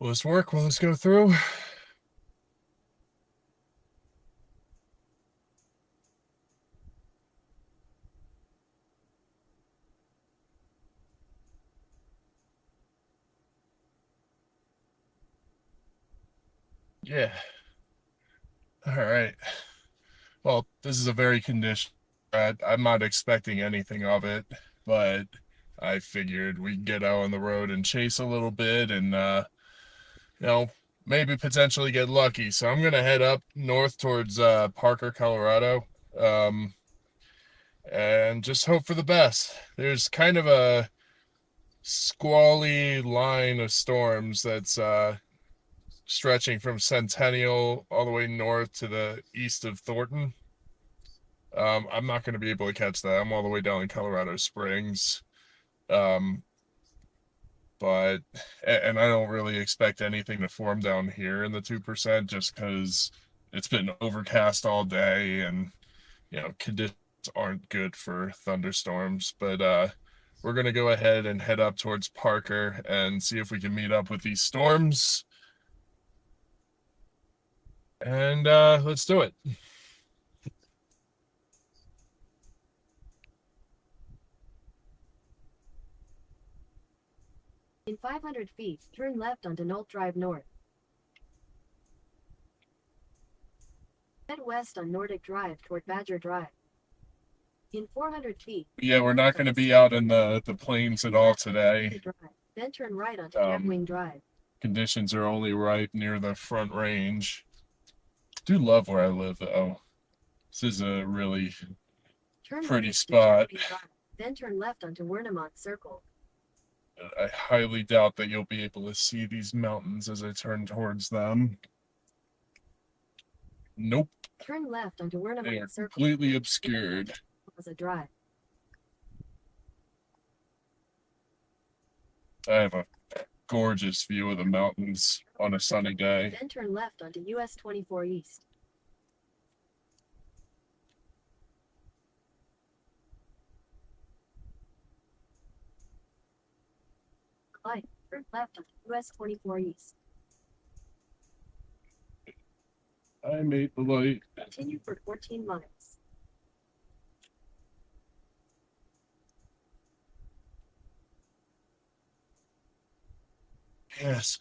Will this work? Will this go through? Yeah. All right. Well, this is a very conditional. I'm not expecting anything of it, but I figured we'd get out on the road and chase a little bit and, you know, maybe potentially get lucky. So I'm going to head up north towards Parker, Colorado, um, and just hope for the best. There's kind of a squally line of storms that's stretching from Centennial all the way north to the east of Thornton. I'm not going to be able to catch that. I'm all the way down in Colorado Springs. Um, but and I don't really expect anything to form down here in the 2% just because it's been overcast all day and conditions aren't good for thunderstorms. But we're gonna go ahead and head up towards Parker and see if we can meet up with these storms. And let's do it. In 500 feet, turn left onto Knoll Drive North. Head west on Nordic Drive toward Badger Drive. In 400 feet. Yeah, we're not going to be out in the plains at all today. Then turn right onto Jetwing Drive. Conditions are only right near the Front Range. Do love where I live though. This is a really pretty spot. Then turn left onto Wernimont Circle. I highly doubt that you'll be able to see these mountains as I turn towards them. Nope. Turn left onto Wernimont They are Circle. completely obscured. Plaza Drive. I have a gorgeous view of the mountains on a sunny day. Then turn left onto US 24 East. Light, turn left onto US 24 East. I made the light. Continue for 14 miles. Yes,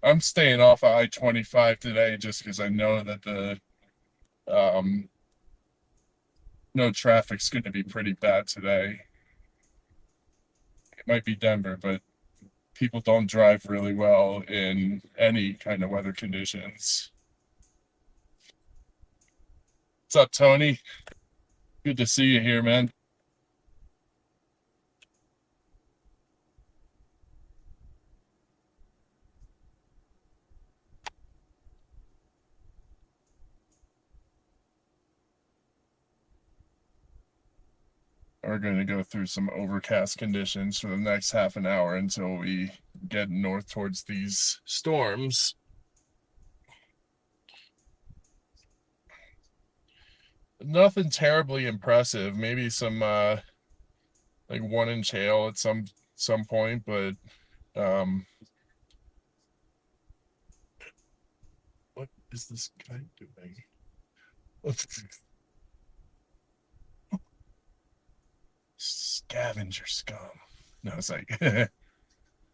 I'm staying off of I-25 today just because I know that the no traffic's going to be pretty bad today. It might be Denver, but people don't drive really well in any kind of weather conditions. What's up, Tony? Good to see you here, man. We're going to go through some overcast conditions for the next half an hour until we get north towards these storms. Nothing terribly impressive. Maybe some like 1-inch hail at some point, but what is this guy doing? Scavenger scum. No, it's like all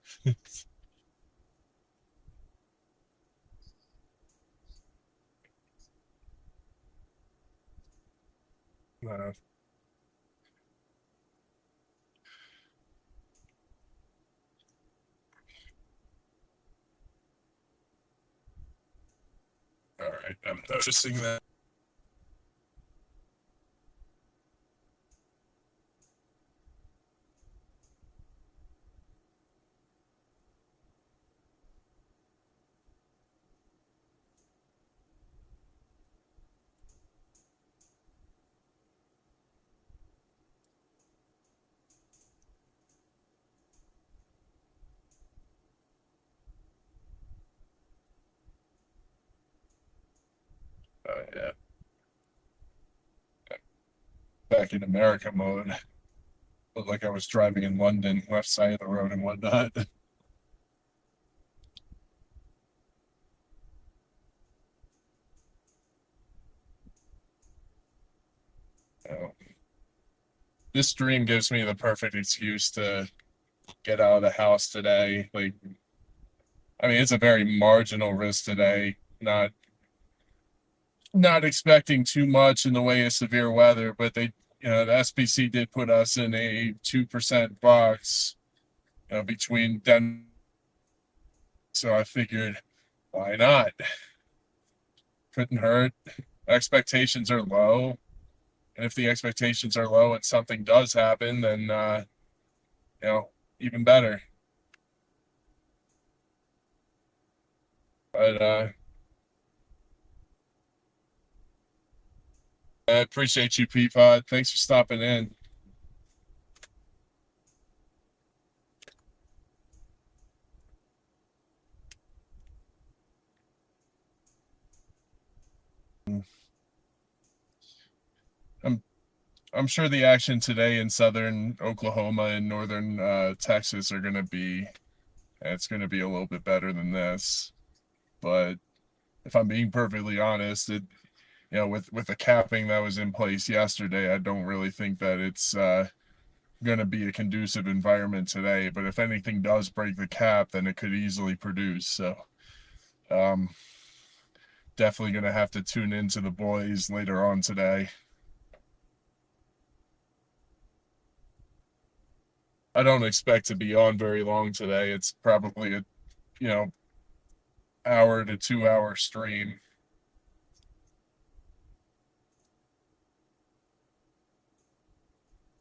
right, I'm noticing that. Oh yeah. Back in America mode. Looked like I was driving in London, left side of the road and whatnot. this stream gives me the perfect excuse to get out of the house today. Like, I mean, it's a very marginal risk today. Not expecting too much in the way of severe weather, but the SPC did put us in a 2% box, between Denver. So I figured, why not? Couldn't hurt. Expectations are low, and if the expectations are low and something does happen, then even better. But I appreciate you, Peapod. Thanks for stopping in. I'm I'm sure the action today in southern Oklahoma and northern Texas are going to be it's going to be a little bit better than this. But if I'm being perfectly honest, with the capping that was in place yesterday, I don't really think that it's going to be a conducive environment today. But if anything does break the cap, then it could easily produce. So um, definitely going to have to tune into the boys later on today. I don't expect to be on very long today. It's probably a you know hour to 2 hour stream.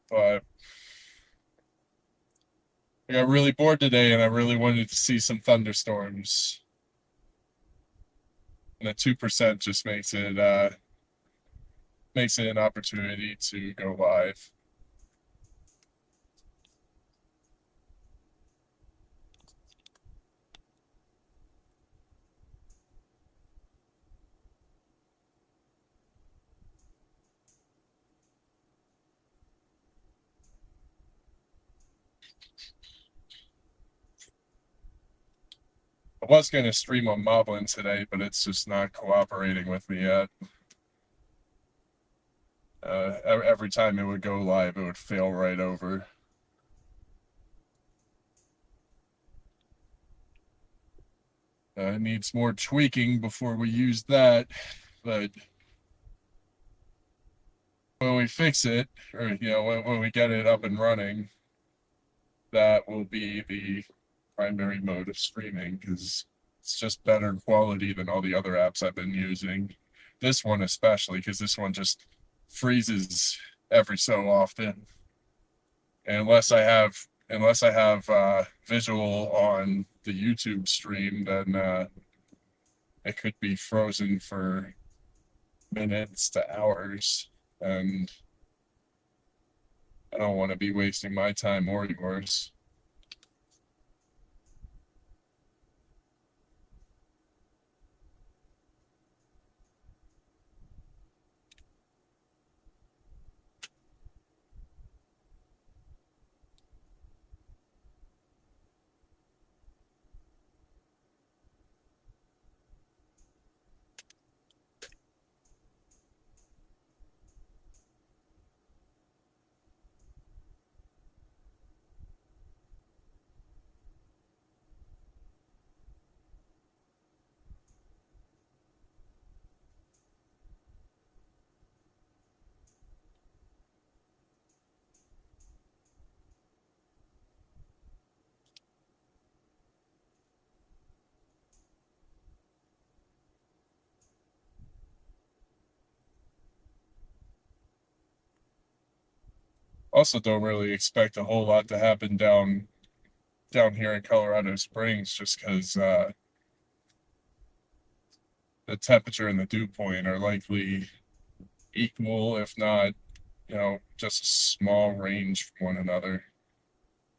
But I got really bored today and I really wanted to see some thunderstorms. And the 2% just makes it an opportunity to go live. I was going to stream on Moblin today, but it's just not cooperating with me yet. Every time it would go live, it would fail right over. It needs more tweaking before we use that, but when we fix it, or when we get it up and running, that will be the primary mode of streaming because it's just better quality than all the other apps I've been using. This one especially, because this one just freezes every so often. And unless I have visual on the YouTube stream, then it could be frozen for minutes to hours, and I don't want to be wasting my time or yours. Also, don't really expect a whole lot to happen down here in Colorado Springs, just because the temperature and the dew point are likely equal, if not, just a small range from one another,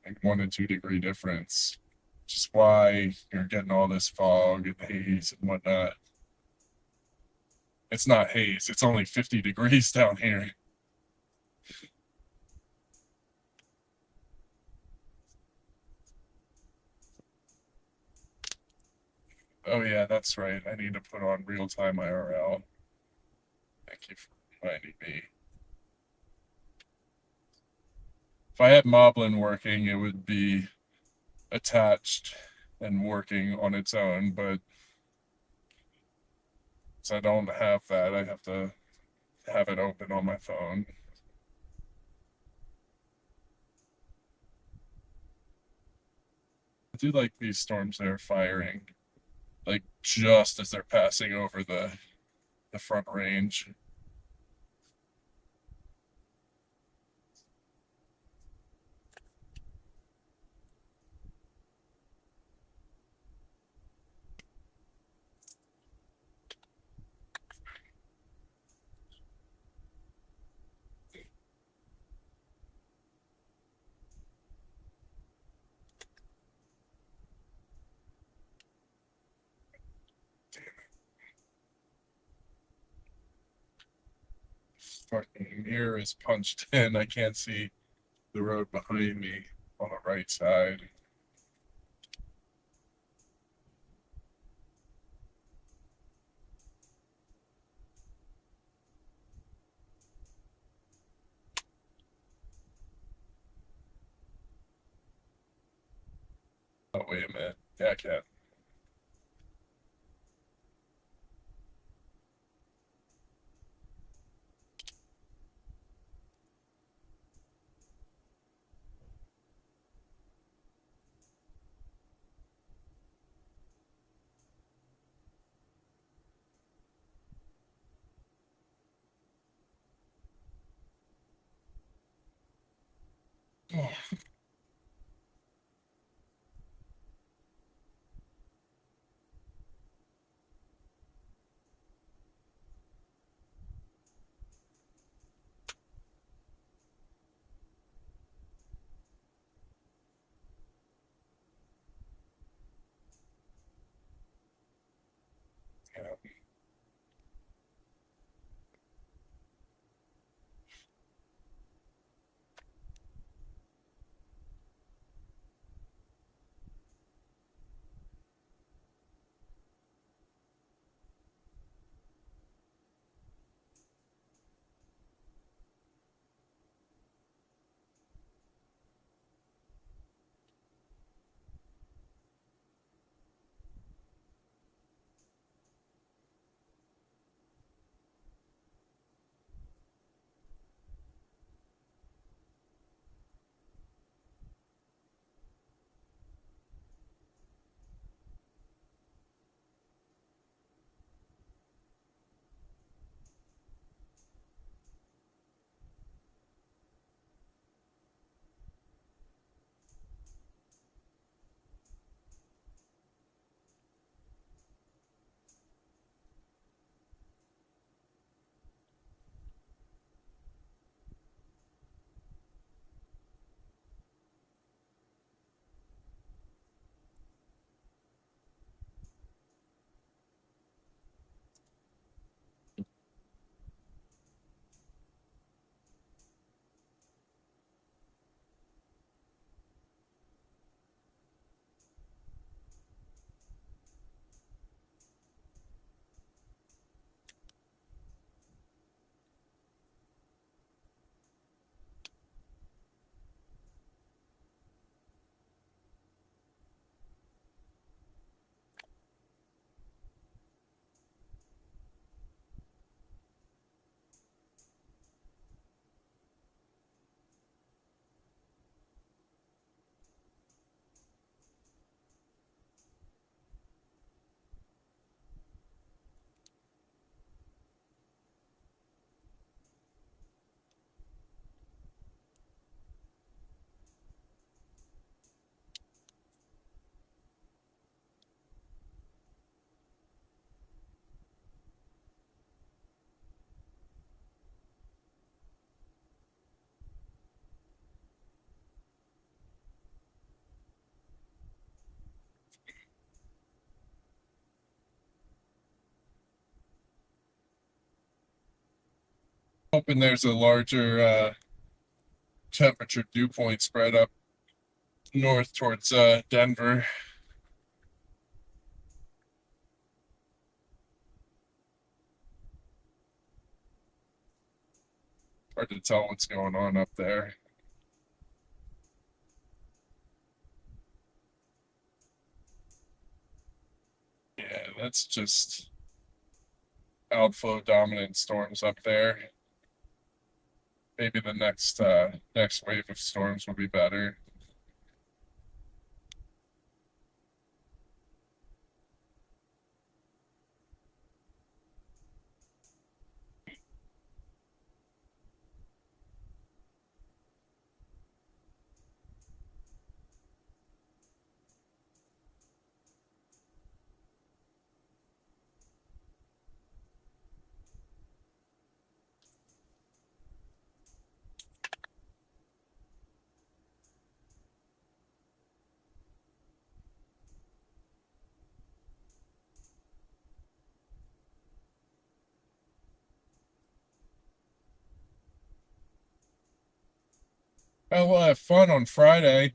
like 1 to 2 degree difference. Which is why you're getting all this fog and haze and whatnot. It's not haze, it's only 50 degrees down here. Oh yeah, that's right. I need to put on real-time IRL. Thank you for reminding me. If I had Moblin working, it would be attached and working on its own, but since I don't have that, I have to have it open on my phone. I do like these storms that are firing, like just as they're passing over the front range. Fucking mirror is punched in. I can't see the road behind me on the right side. Oh, wait a minute. Yeah, I can. Oh, yeah. Hoping there's a larger temperature dew point spread up north towards Denver. Hard to tell what's going on up there. That's just outflow dominant storms up there. Maybe the next wave of storms will be better. Oh, we'll have fun on Friday.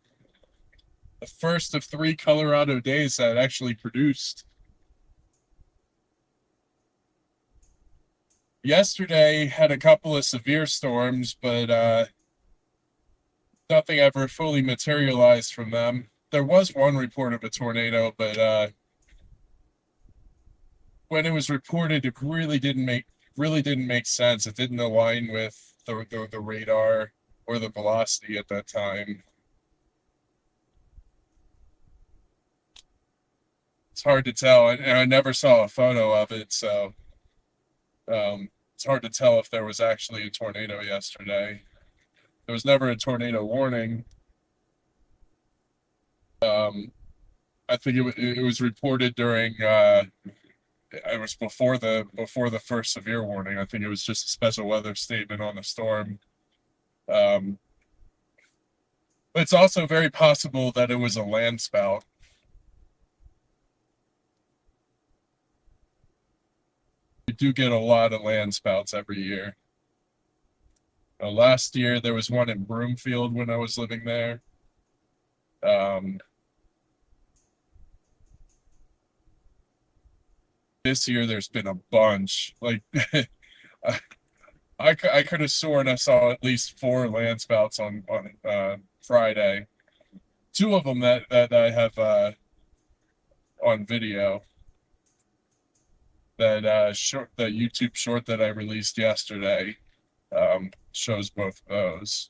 The first of 3 Colorado days that actually produced. Yesterday had a couple of severe storms, but nothing ever fully materialized from them. There was one report of a tornado, but when it was reported, it really didn't make sense. It didn't align with the radar or the velocity at that time. It's hard to tell, and I never saw a photo of it, so it's hard to tell if there was actually a tornado yesterday. There was never a tornado warning. I think it was reported during it was before the first severe warning. I think it was just a special weather statement on the storm. Um, but it's also very possible that it was a land spout. We do get a lot of land spouts every year. Last year there was one in Broomfield when I was living there. This year there's been a bunch. Like I could have sworn I saw at least 4 land spouts on Friday. 2 of them that I have on video. That that YouTube short that I released yesterday shows both of those.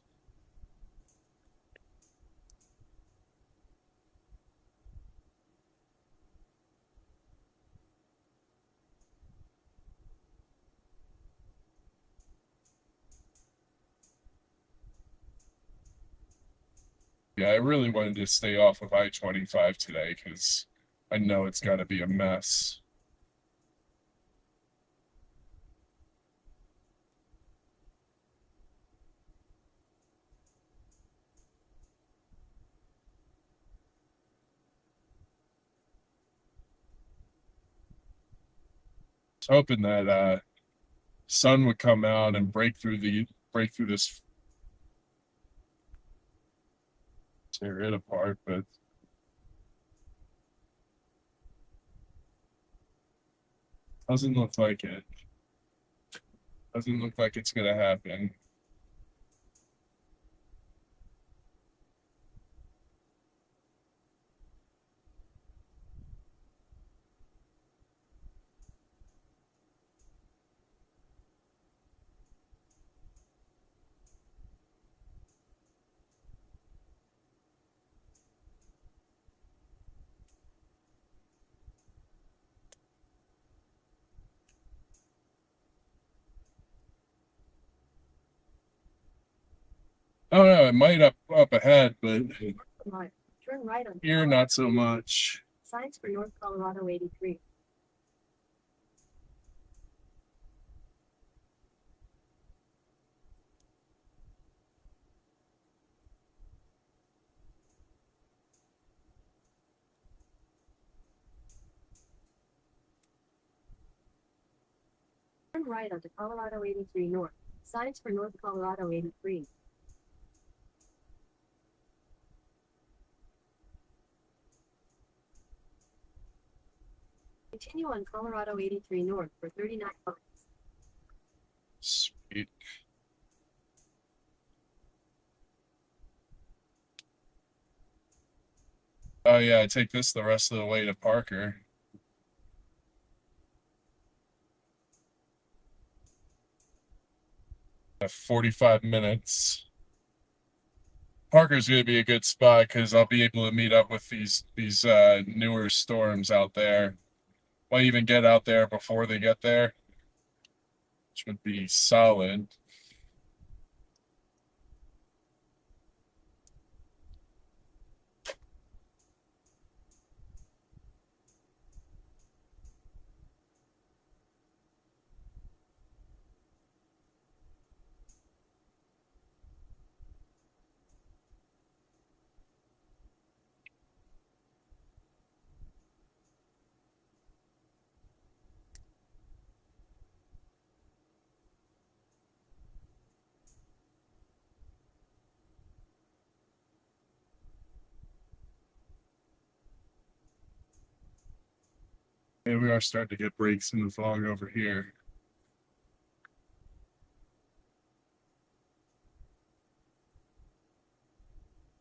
Yeah, I really wanted to stay off of I-25 today because I know it's got to be a mess. I was hoping that sun would come out and break through this, tear it apart, but doesn't look like it. Doesn't look like it's gonna happen. Oh no, it might up ahead, but Right. Turn right on here not so much. signs for North Colorado 83. Turn right onto Colorado 83 North. Signs for North Colorado 83. Continue on Colorado 83 North for 39 miles. Sweet. Oh yeah, I take this the rest of the way to Parker. 45 minutes. Parker's going to be a good spot because I'll be able to meet up with these newer storms out there. Might even get out there before they get there, which would be solid. And we are starting to get breaks in the fog over here.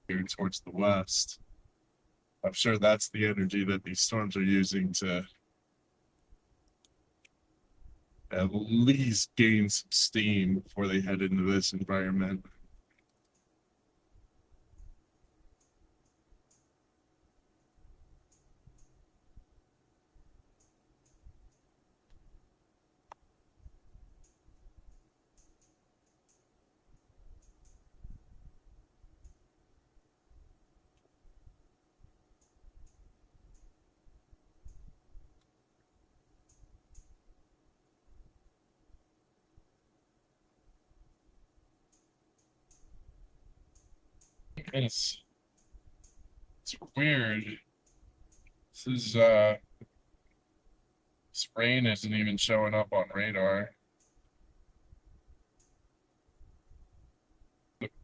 Here towards the west. I'm sure that's the energy that these storms are using to at least gain some steam before they head into this environment. It's weird. This rain isn't even showing up on radar.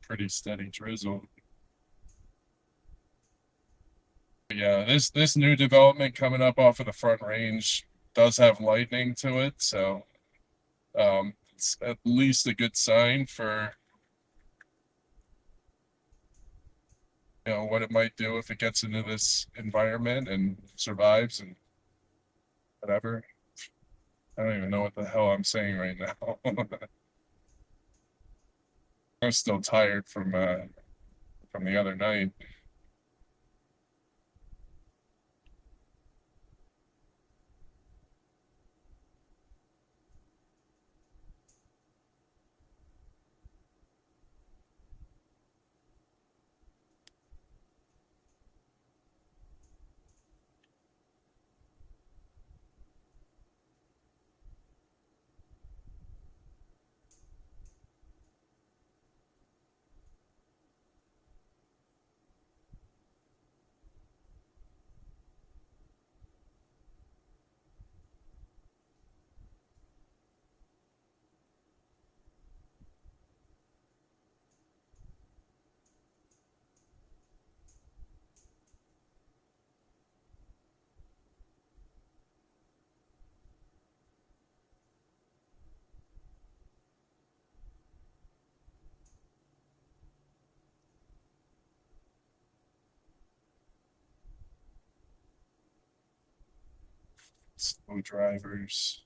Pretty steady drizzle. But yeah, this new development coming up off of the Front Range does have lightning to it, so it's at least a good sign for what it might do if it gets into this environment and survives and whatever. I don't even know what the hell I'm saying right now. I'm still tired from the other night. Slow drivers.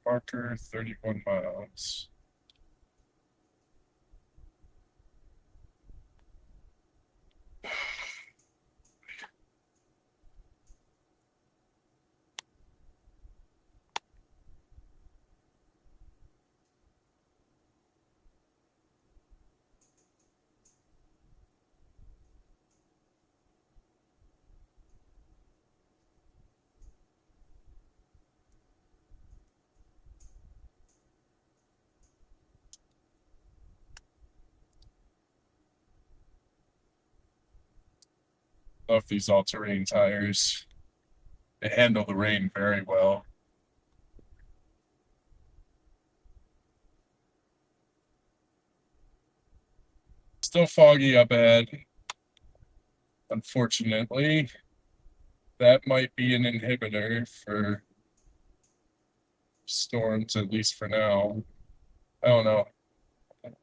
Marker 31 miles. Love these all-terrain tires. They handle the rain very well. Still foggy up ahead. Unfortunately, that might be an inhibitor for storms, at least for now. I don't know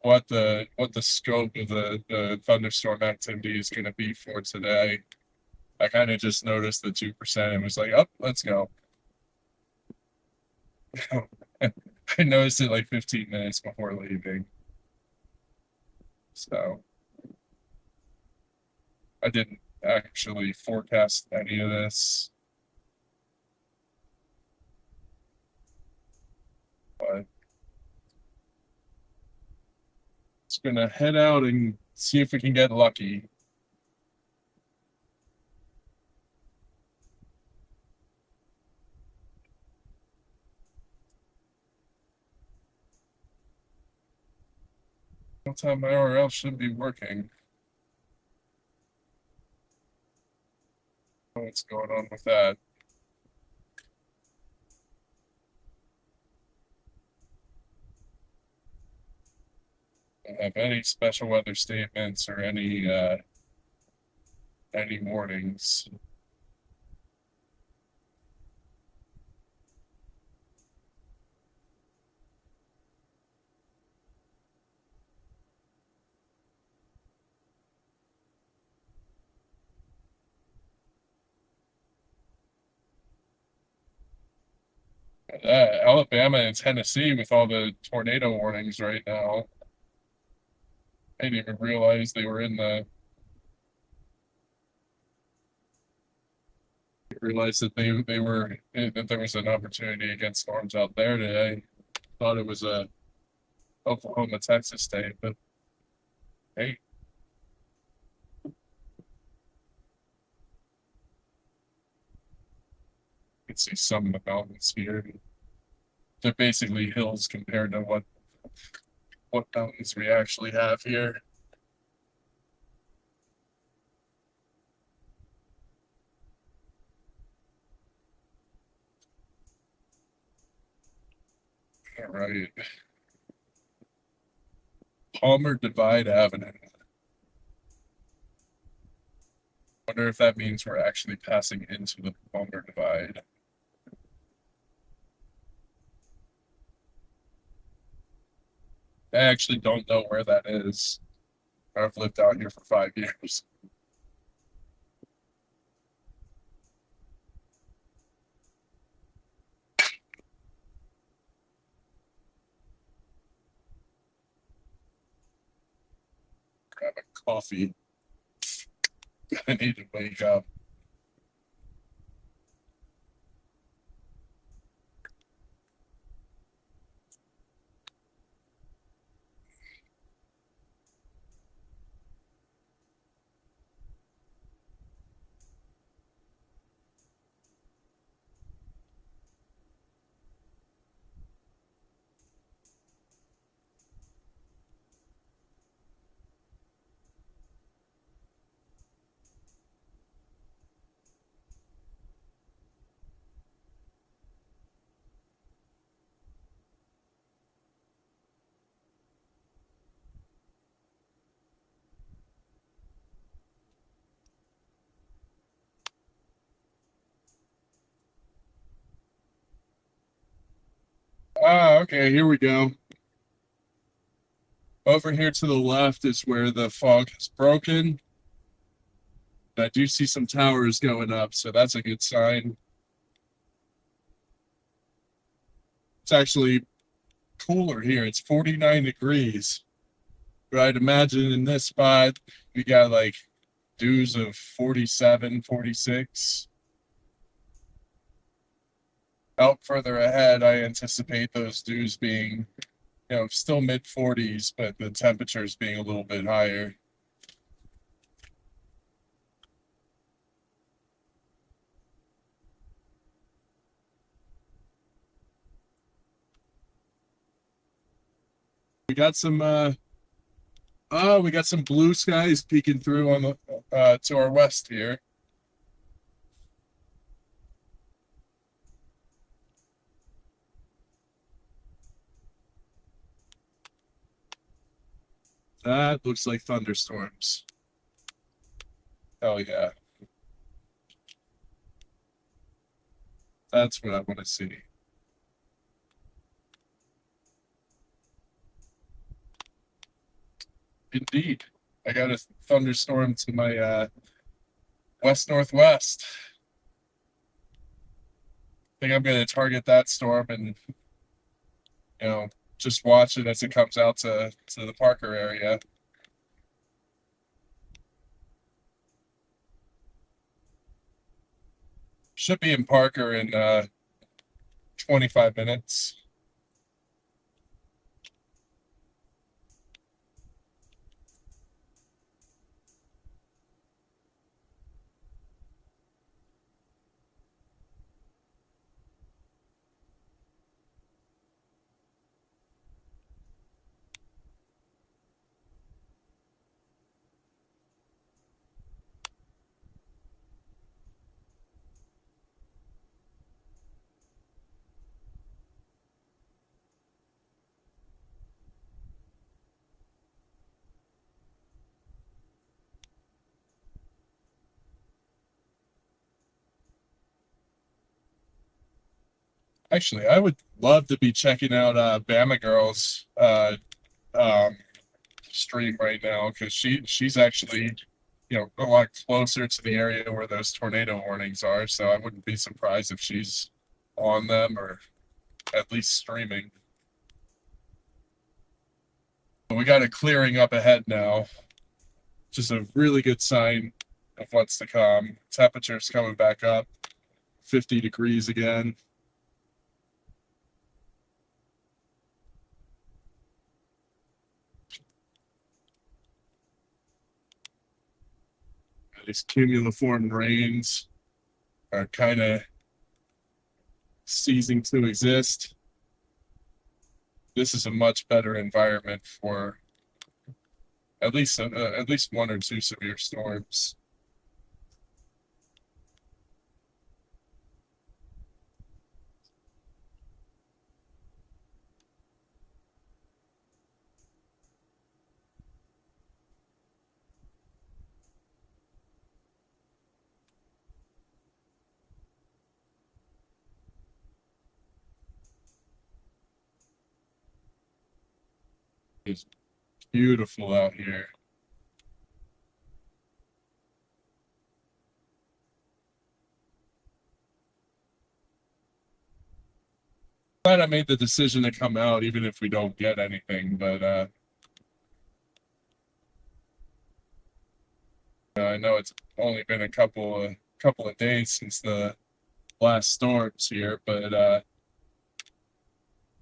what the scope of the thunderstorm activity is going to be for today. I kind of just noticed the 2% and was like, oh, let's go. I noticed it like 15 minutes before leaving. So I didn't actually forecast any of this. But it's gonna head out and see if we can get lucky. Time IRL should be working. What's going on with that? Don't have any special weather statements or any warnings. Alabama and Tennessee with all the tornado warnings right now. I didn't even realize they were in the. Realized that they were that there was an opportunity against storms out there today. Thought it was a Oklahoma Texas state, but hey, you can see some of the mountains here. They're basically hills compared to what mountains we actually have here. All right. Palmer Divide Avenue. Wonder if that means we're actually passing into the Palmer Divide. I actually don't know where that is. I've lived out here for 5 years. Grab a coffee. I need to wake up. Ah, okay, here we go. Over here to the left is where the fog has broken. I do see some towers going up, so that's a good sign. It's actually cooler here. It's 49 degrees. But I'd imagine in this spot, we got like dews of 47, 46. Out further ahead, I anticipate those dews being, still mid 40s, but the temperatures being a little bit higher. We got some we got some blue skies peeking through on the to our west here. That looks like thunderstorms. Hell yeah. That's what I want to see. Indeed. I got a thunderstorm to my west northwest. I think I'm going to target that storm and just watch it as it comes out to the Parker area. Should be in Parker in 25 minutes. Actually, I would love to be checking out Bama Girls um, stream right now because she's actually a lot closer to the area where those tornado warnings are. So I wouldn't be surprised if she's on them or at least streaming. But we got it clearing up ahead now. Just a really good sign of what's to come. Temperatures coming back up, 50 degrees again. These cumuliform rains are kind of ceasing to exist. This is a much better environment for at least one or two severe storms. It's beautiful out here. Glad I made the decision to come out, even if we don't get anything. But I know it's only been a couple of days since the last storms here, but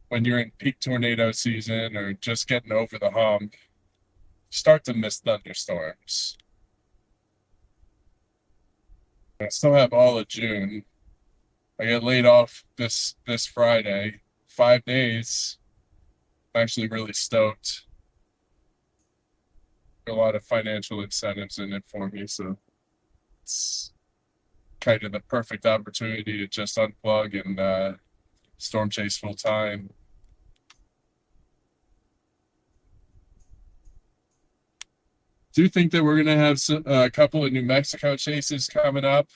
when you're in peak tornado season or just getting over the hump, start to miss thunderstorms. I still have all of June. I get laid off this Friday. 5 days. I'm actually really stoked. A lot of financial incentives in it for me, so it's kind of the perfect opportunity to just unplug and storm chase full time. Do think that we're gonna have a couple of New Mexico chases coming up.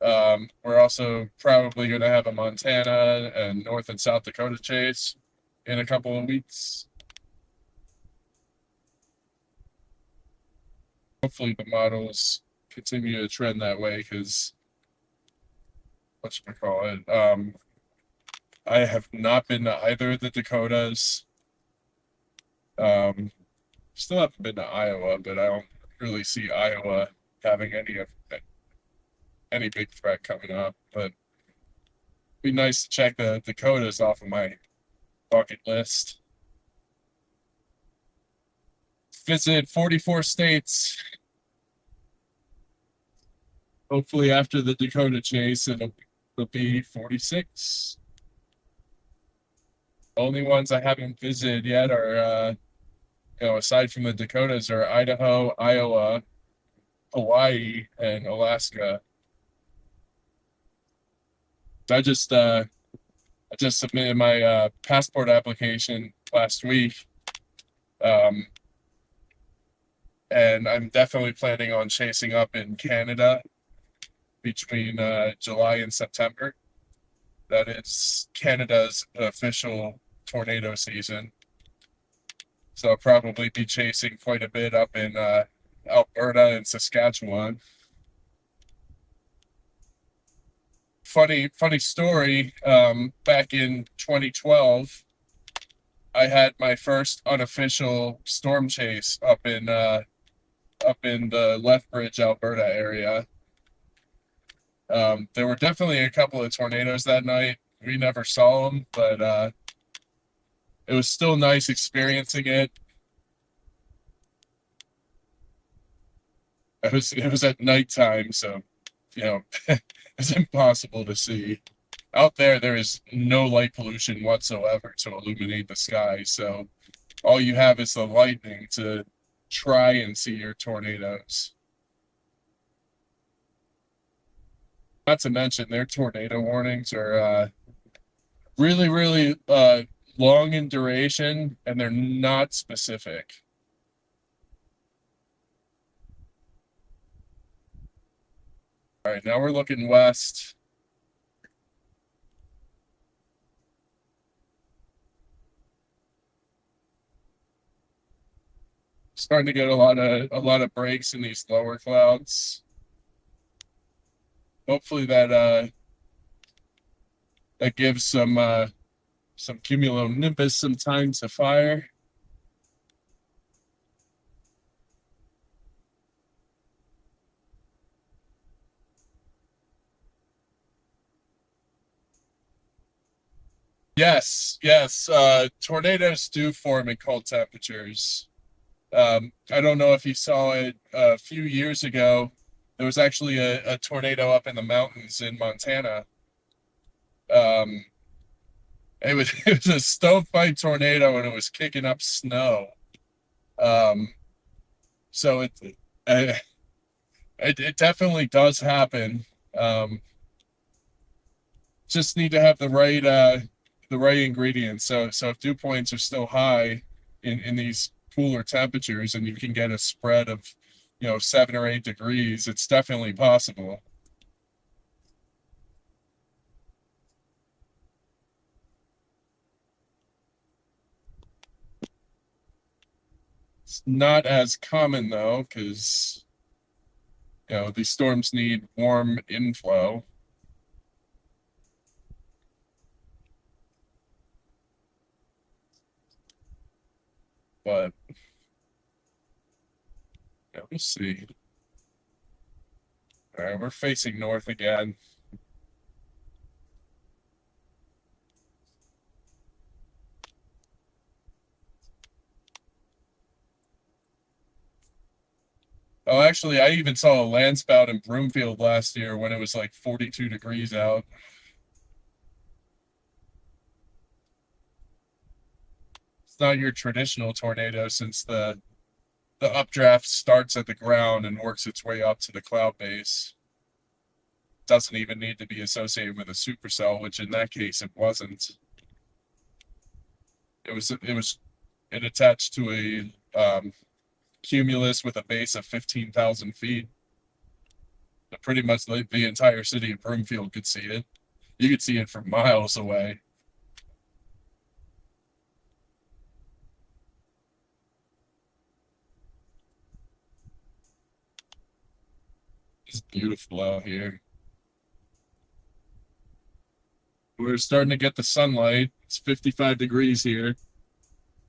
We're also probably gonna have a Montana and North and South Dakota chase in a couple of weeks. Hopefully the models continue to trend that way because whatchamacallit, I have not been to either of the Dakotas. Um, Still haven't been to Iowa, but I don't really see Iowa having any big threat coming up. But it'd be nice to check the Dakotas off of my bucket list. Visit 44 states. Hopefully, after the Dakota chase, it'll be 46. Only ones I haven't visited yet are, aside from the Dakotas, are Idaho, Iowa, Hawaii, and Alaska. I just uh, I just submitted my passport application last week, um, and I'm definitely planning on chasing up in Canada between July and September. That is Canada's official tornado season. So I'll probably be chasing quite a bit up in Alberta and Saskatchewan. Funny story. Back in 2012, I had my first unofficial storm chase up in the Lethbridge, Alberta area. There were definitely a couple of tornadoes that night. We never saw them, but it was still nice experiencing it. It was at nighttime, so it's impossible to see. Out there is no light pollution whatsoever to illuminate the sky. So all you have is the lightning to try and see your tornadoes. Not to mention their tornado warnings are really, really long in duration, and they're not specific. All right, now we're looking west. Starting to get a lot of breaks in these lower clouds. Hopefully that gives some cumulonimbus some time to fire. Yes. Tornadoes do form in cold temperatures. I don't know if you saw it a few years ago. There was actually a tornado up in the mountains in Montana. Um, it was a stovepipe tornado and it was kicking up snow. Um, so uh, it definitely does happen. Um, just need to have the right ingredients. So if dew points are still high in these cooler temperatures and you can get a spread of 7 or 8 degrees, it's definitely possible. It's not as common though, because these storms need warm inflow. But we'll see. All right, we're facing north again. Oh, actually, I even saw a land spout in Broomfield last year when it was like 42 degrees out. It's not your traditional tornado since the updraft starts at the ground and works its way up to the cloud base. Doesn't even need to be associated with a supercell, which in that case it wasn't. It attached to a cumulus with a base of 15,000 feet. So pretty much the entire city of Broomfield could see it. You could see it from miles away. It's beautiful out here. We're starting to get the sunlight. It's 55 degrees here.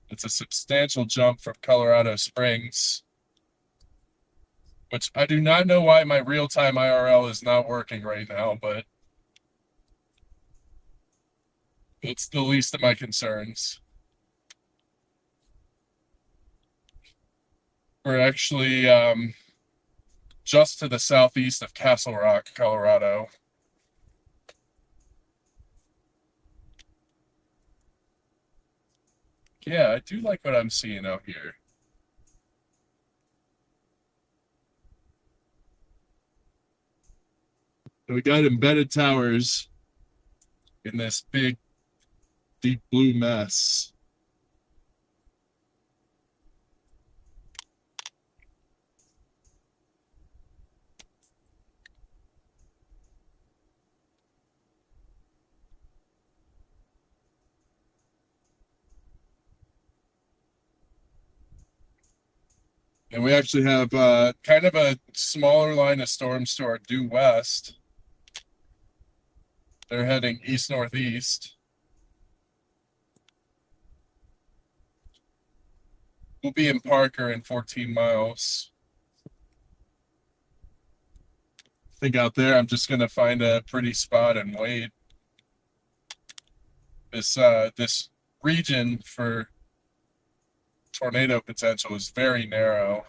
It's a substantial jump from Colorado Springs, which I do not know why my real-time IRL is not working right now, but it's the least of my concerns. We're actually just to the southeast of Castle Rock, Colorado. Yeah, I do like what I'm seeing out here. We got embedded towers in this big, deep blue mess. And we actually have kind of a smaller line of storms to our due west. They're heading east-northeast. We'll be in Parker in 14 miles. I think out there, I'm just going to find a pretty spot and wait. This region for tornado potential is very narrow.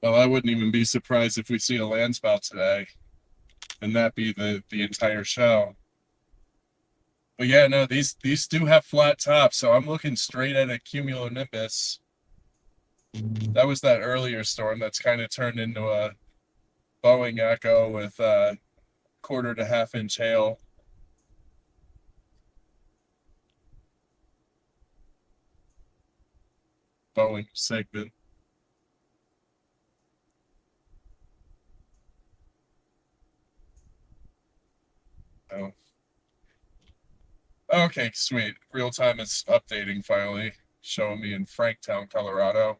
Well, I wouldn't even be surprised if we see a land spout today, and that be the entire show. But yeah, no, these do have flat tops, so I'm looking straight at a cumulonimbus. That was that earlier storm that's kind of turned into a Boeing echo with quarter to half inch hail. Boeing segment. Oh. Okay, sweet. Real time is updating finally, showing me in Franktown, Colorado.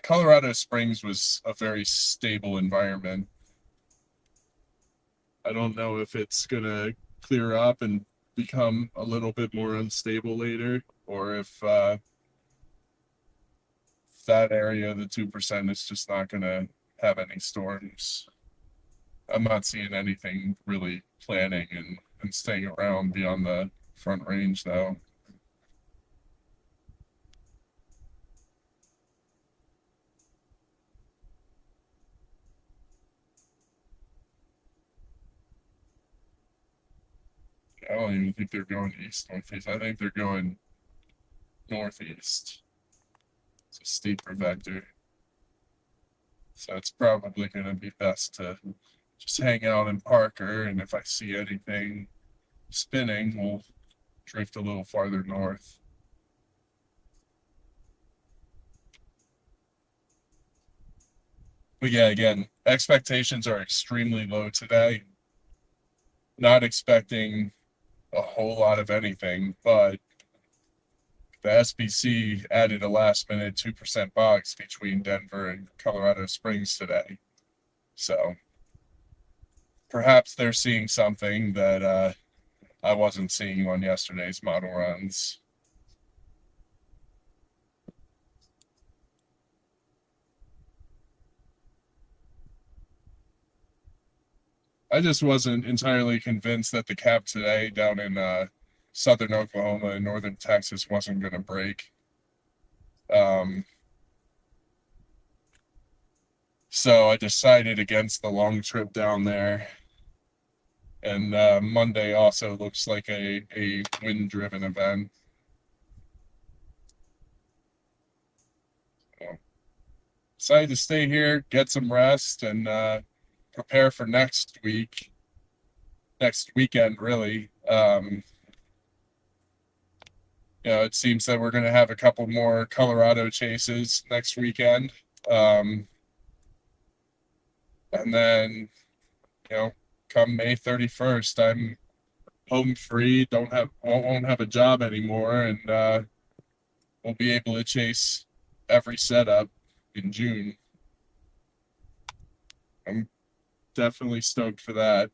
Colorado Springs was a very stable environment. I don't know if it's gonna clear up and become a little bit more unstable later, or if that area, the 2%, is just not gonna have any storms. I'm not seeing anything really planning and staying around beyond the front range though. I don't even think they're going east northeast. I think they're going northeast. It's a steeper vector. So it's probably going to be best to just hang out in Parker, and if I see anything spinning, we'll drift a little farther north. But yeah, again, expectations are extremely low today. Not expecting a whole lot of anything, but the SBC added a last minute 2% box between Denver and Colorado Springs today. So perhaps they're seeing something that I wasn't seeing on yesterday's model runs. I just wasn't entirely convinced that the cap today down in southern Oklahoma and northern Texas wasn't going to break. So I decided against the long trip down there. And Monday also looks like a wind-driven event. So, decided to stay here, get some rest, and prepare for next weekend, really. It seems that we're going to have a couple more Colorado chases next weekend. And then, come May 31st, I'm home free, won't have a job anymore, and won't be able to chase every setup in June. I'm definitely stoked for that.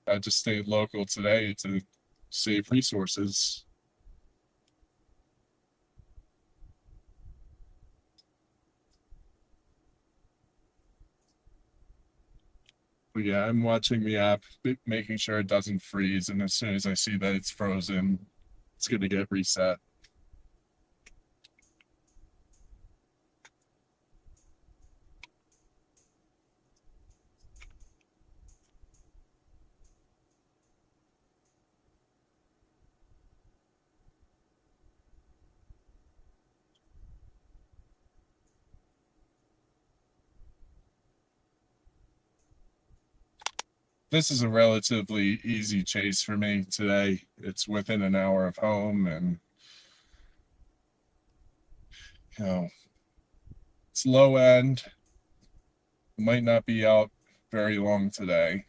I just stayed local today to save resources. But yeah, I'm watching the app, making sure it doesn't freeze, and as soon as I see that it's frozen, it's going to get reset. This is a relatively easy chase for me today. It's within an hour of home, and you know, it's low end. Might not be out very long today.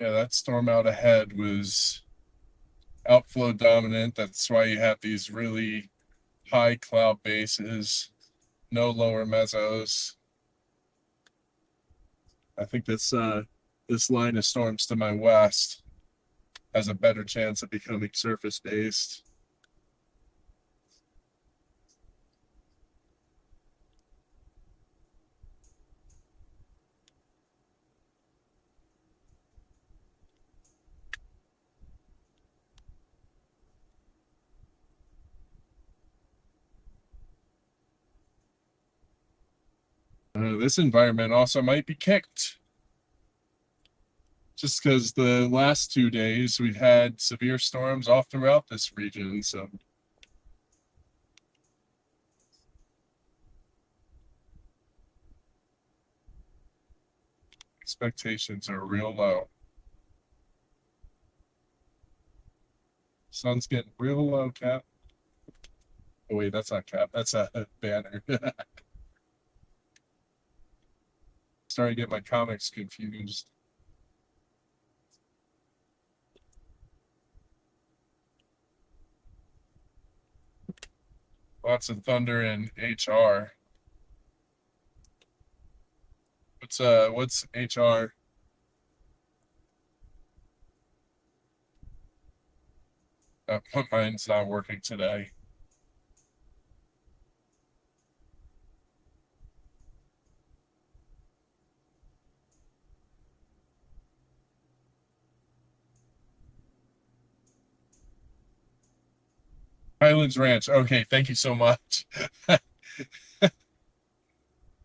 Yeah, that storm out ahead was outflow dominant. That's why you have these really high cloud bases, no lower mesos. I think this line of storms to my west has a better chance of becoming surface based. This environment also might be kicked just because the last 2 days we've had severe storms all throughout this region. So expectations are real low. Sun's getting real low, Cap. Oh, wait, that's not Cap. That's a banner. Starting to get my comics confused. Lots of thunder in HR. What's HR? Mine's not working today. Highlands Ranch. Okay, thank you so much.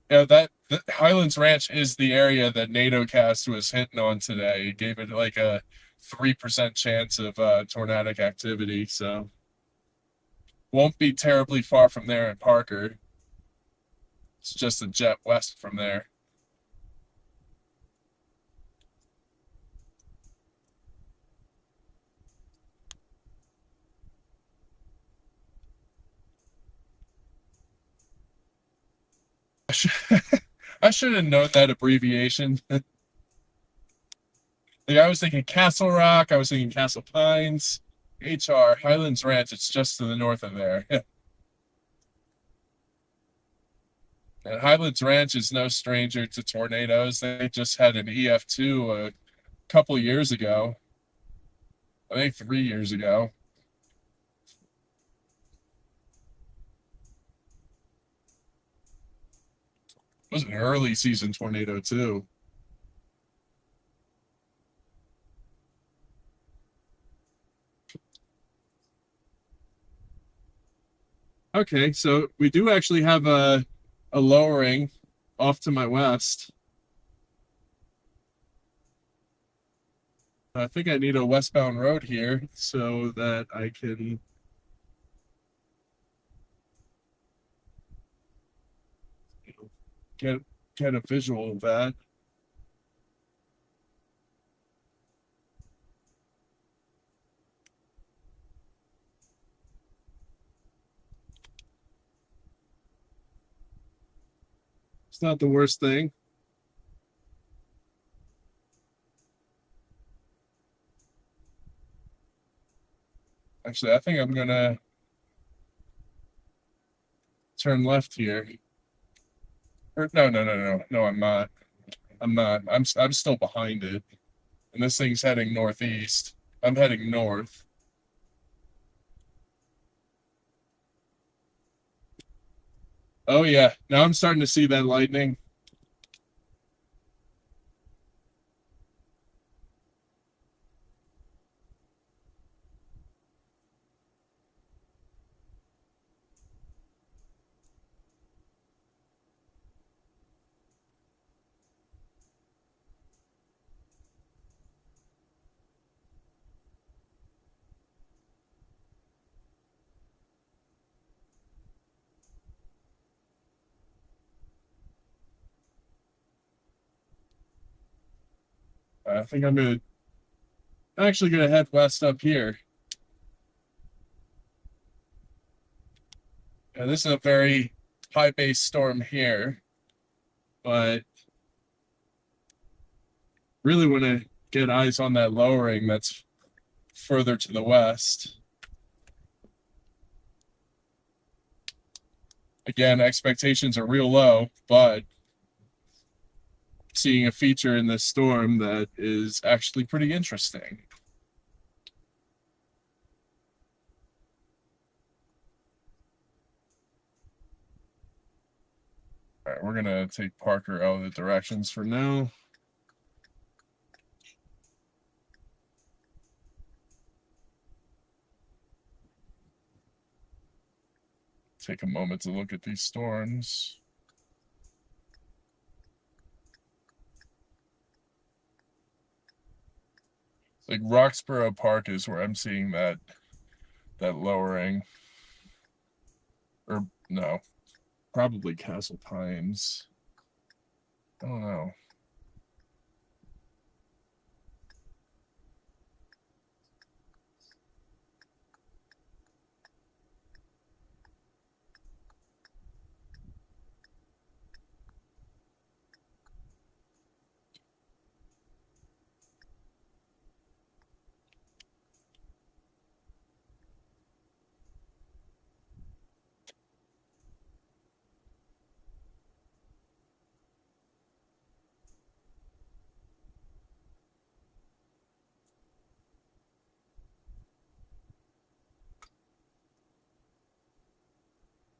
Yeah, that Highlands Ranch is the area that NATO cast was hitting on today. It gave it like a 3% chance of tornadic activity, so won't be terribly far from there in Parker. It's just a jet west from there. should, I should have known that abbreviation. Like I was thinking Castle Rock, I was thinking Castle Pines, HR Highlands Ranch. It's just to the north of there. And Highlands Ranch is no stranger to tornadoes. They just had an EF2 a couple years ago. I think 3 years ago. It was an early season tornado too. Okay, so we do actually have a lowering off to my west. I think I need a westbound road here so that I can get get a visual of that. It's not the worst thing. Actually, I think I'm gonna turn left here. Or no, I'm not. I'm not. I'm still behind it. And this thing's heading northeast. I'm heading north. Oh yeah. Now I'm starting to see that lightning. I think I'm actually gonna head west up here. And this is a very high base storm here, but really want to get eyes on that lowering that's further to the west. Again, expectations are real low, but seeing a feature in this storm that is actually pretty interesting. All right, we're gonna take Parker out of the directions for now. Take a moment to look at these storms. Like Roxborough Park is where I'm seeing that lowering. Or no, probably Castle Pines. I don't know.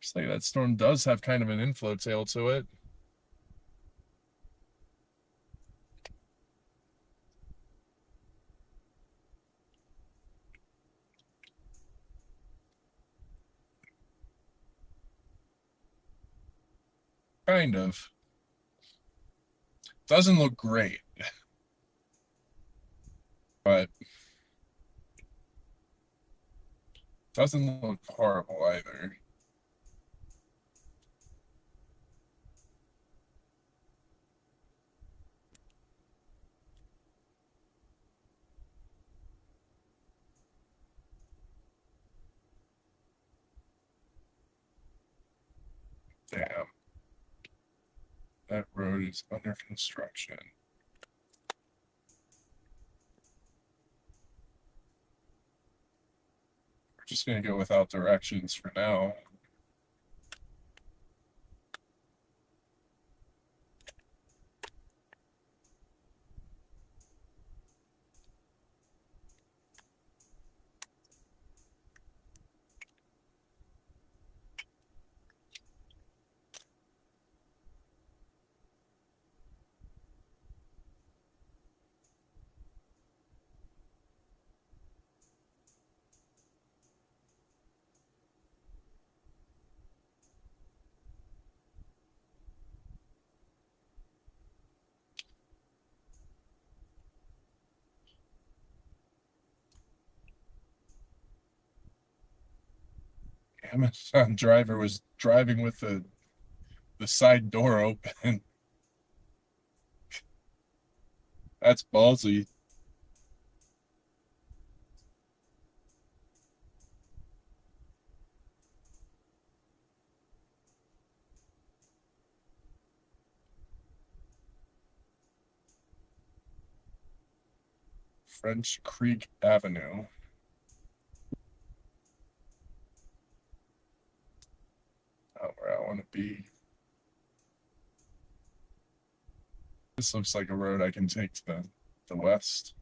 Looks like that storm does have kind of an inflow tail to it. Kind of. Doesn't look great, but doesn't look horrible either. Damn. That road is under construction. We're just going to go without directions for now. Amazon driver was driving with the side door open. That's ballsy. French Creek Avenue. Not where I want to be. This looks like a road I can take to the west.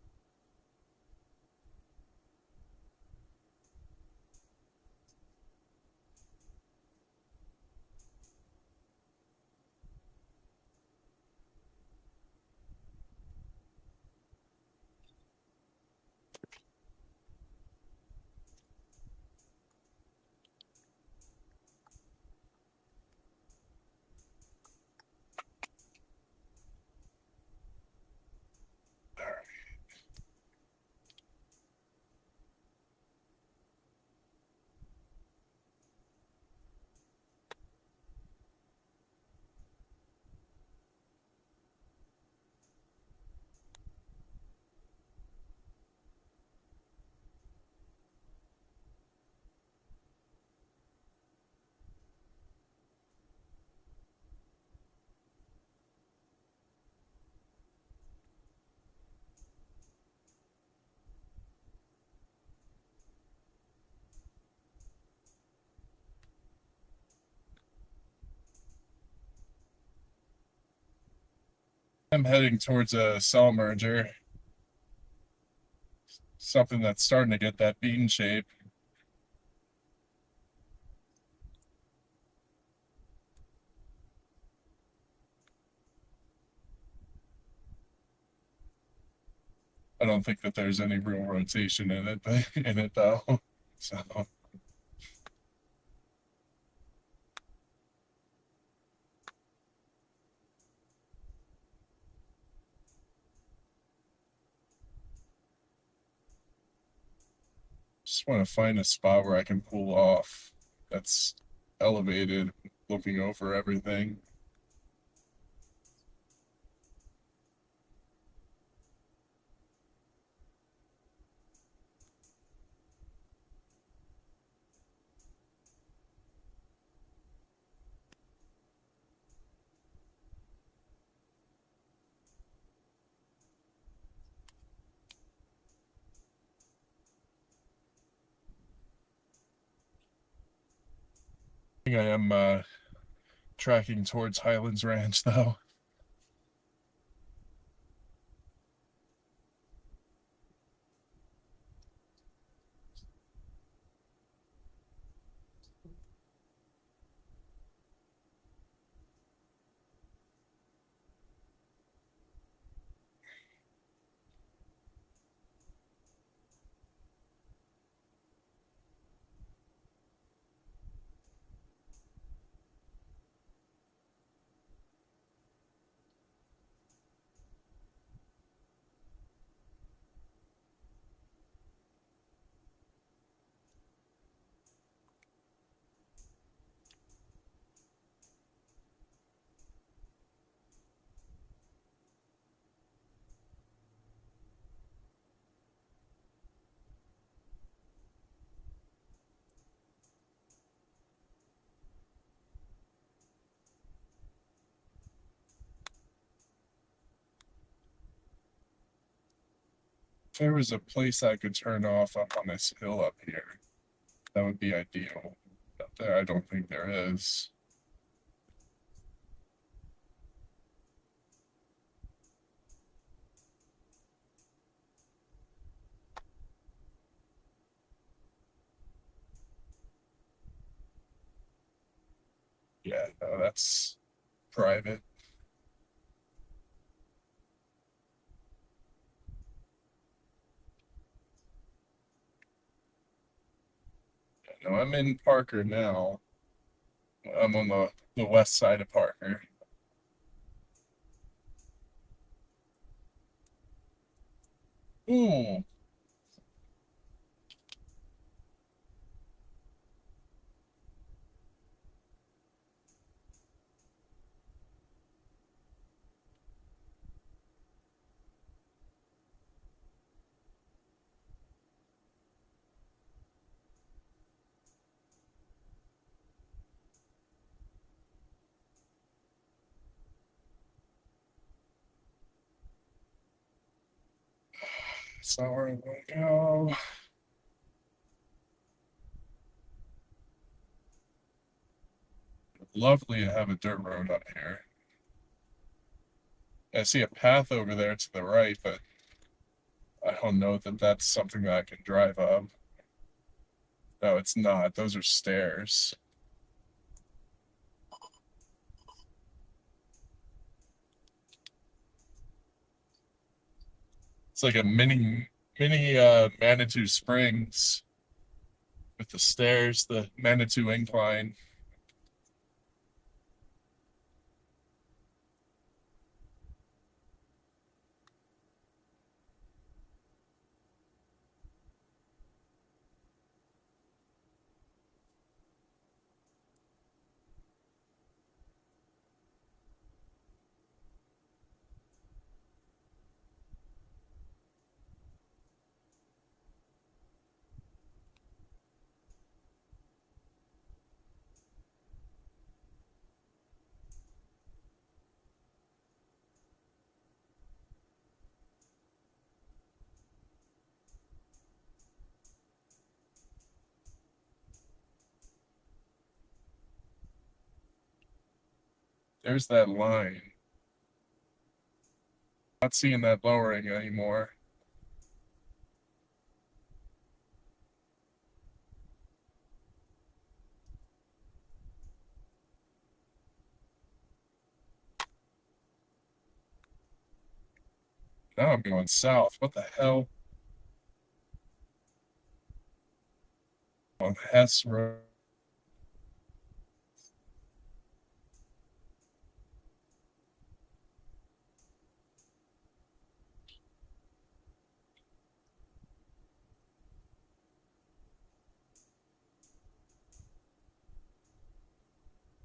I'm heading towards a cell merger. Something that's starting to get that bean shape. I don't think that there's any real rotation in it, but in it though. So just want to find a spot where I can pull off that's elevated, looking over everything. I think I am tracking towards Highlands Ranch though. there was a place I could turn off up on this hill up here, that would be ideal. Up there, I don't think there is. Yeah, no, that's private. No, I'm in Parker now. I'm on the west side of Parker. Ooh, that's not where I want to go. Lovely to have a dirt road up here. I see a path over there to the right, but I don't know that that's something that I can drive up. No, it's not. Those are stairs. It's like a mini Manitou Springs with the stairs, the Manitou incline. There's that line. Not seeing that lowering anymore. Now I'm going south. What the hell? On Hess Road.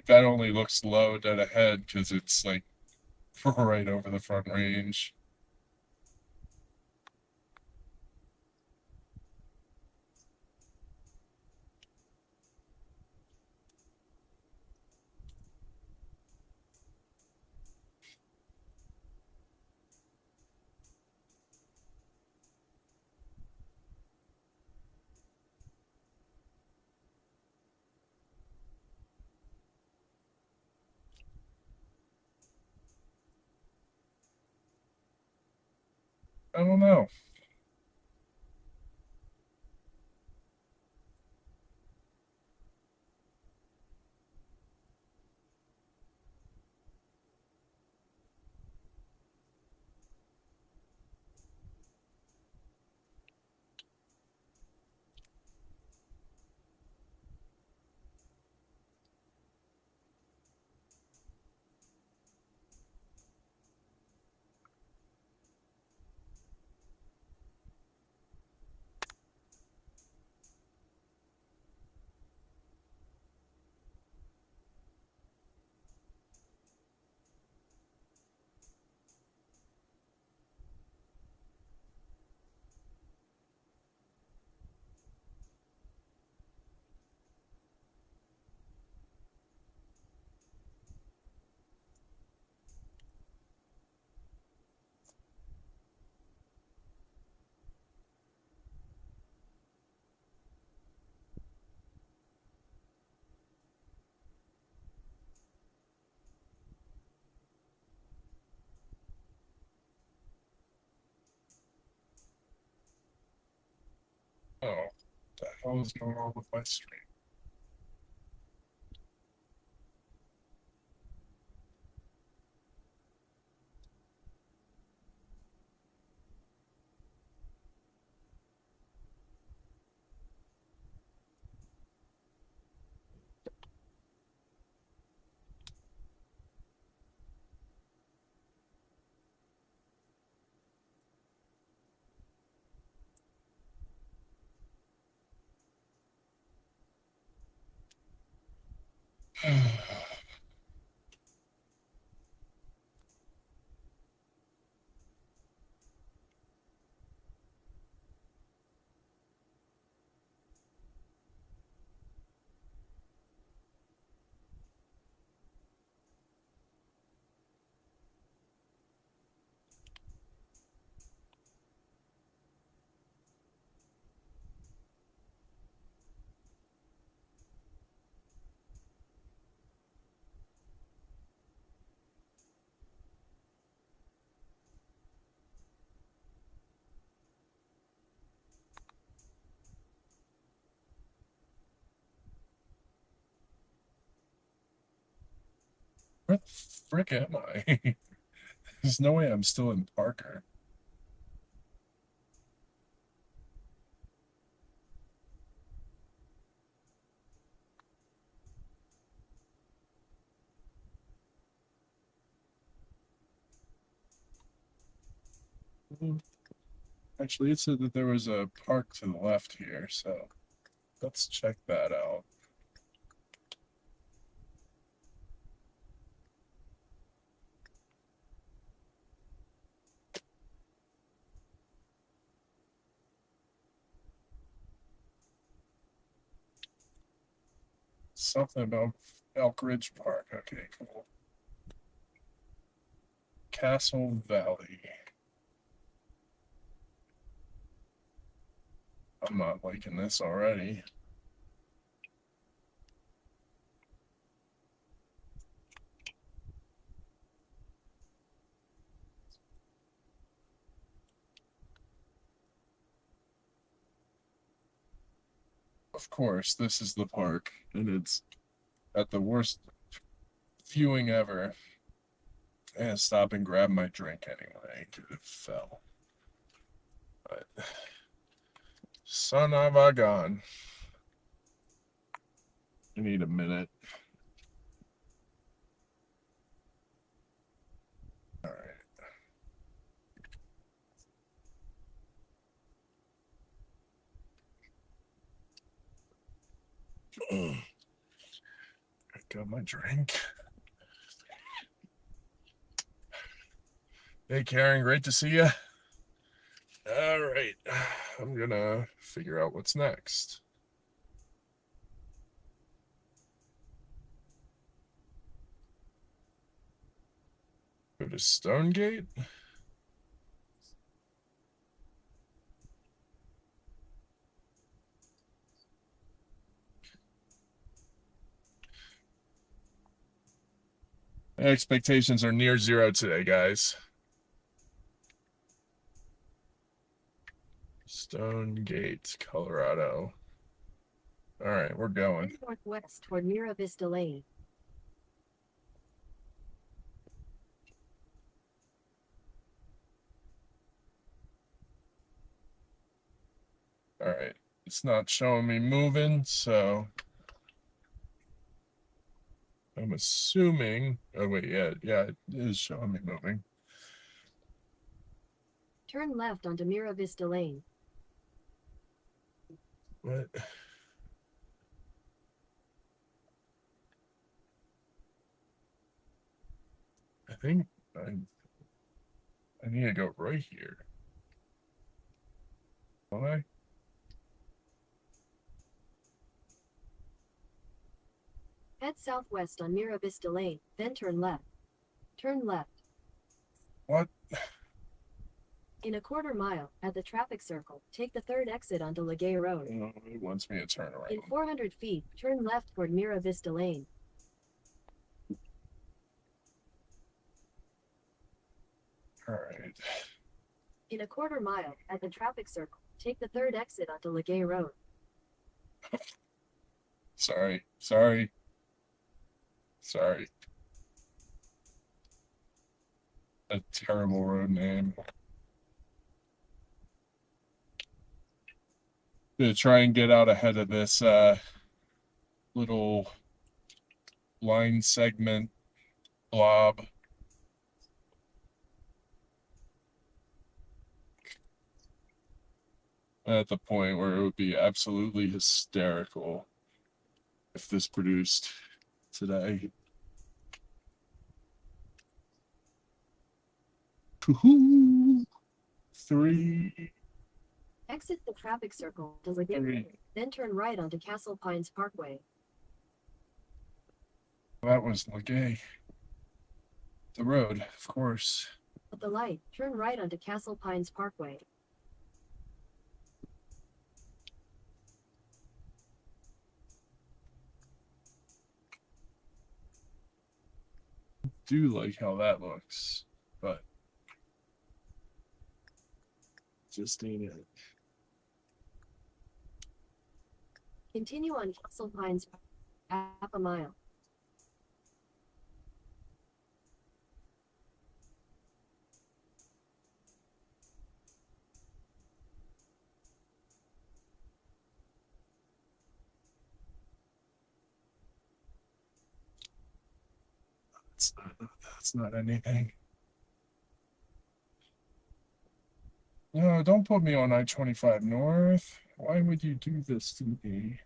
That only looks low dead ahead because it's like right over the front range. I don't know. Oh, what the hell is going on with my stream? Where the frick am I? There's no way I'm still in Parker. Actually, it said that there was a park to the left here, so let's check that out. Something about Elk Ridge Park. Okay, cool. Castle Valley. I'm not liking this already. Of course, this is the park, and it's at the worst viewing ever. And stop and grab my drink anyway, because it fell. But, son of a gun. I need a minute. All right. Got my drink. Hey, Karen, great to see you. All right. I'm going to figure out what's next. Go to Stonegate. Expectations are near zero today, guys. Stonegate, Colorado. All right, we're going. Northwest toward Mira Vista Lane. All right. It's not showing me moving, so I'm assuming. Oh, wait, yeah, it is showing me moving. Turn left onto Mira Vista Lane. What? I think I need to go right here. Why? Head southwest on Mira Vista Lane, then turn left. Turn left. What? In a quarter mile, at the traffic circle, take the third exit onto Legay Road. Oh, it wants me to turn around. In 400 feet, turn left toward Mira Vista Lane. All right. In a quarter mile, at the traffic circle, Take the third exit onto Legay Road. Sorry. A terrible road name. Gonna try and get out ahead of this little line segment blob. At the point where it would be absolutely hysterical if this produced today. 3. Exit the traffic circle to Legay Road, then turn right onto Castle Pines Parkway. That was Legay. The road, of course. At the light, turn right onto Castle Pines Parkway. Do like how that looks, but just ain't it. Continue on Castle Pines half a mile. That's not anything. No, don't put me on I-25 North. Why would you do this to me?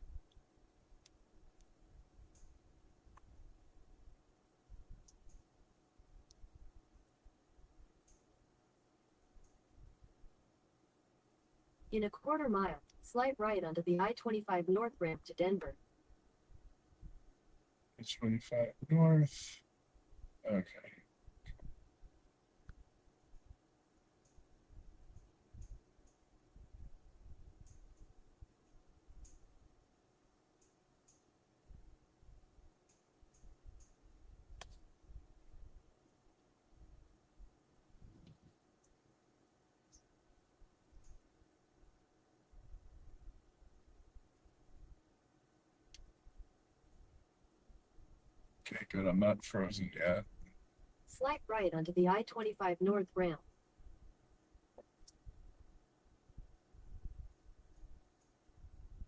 In a quarter mile, slide right onto the I-25 North ramp to Denver. I-25 North. Okay. Okay, good. I'm not frozen yet. Slide right onto the I-25 North ramp.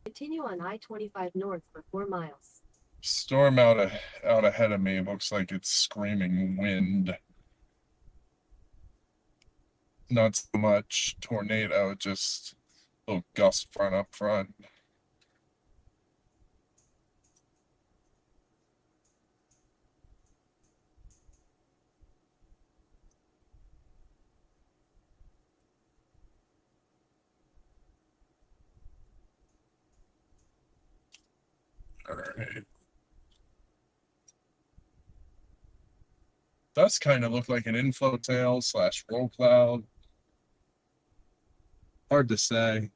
Continue on I-25 North for 4 miles. Storm out ahead of me. Looks like it's screaming wind. Not so much tornado, just a little gust front up front. All right. Does kind of look like an inflow tail / roll cloud. Hard to say.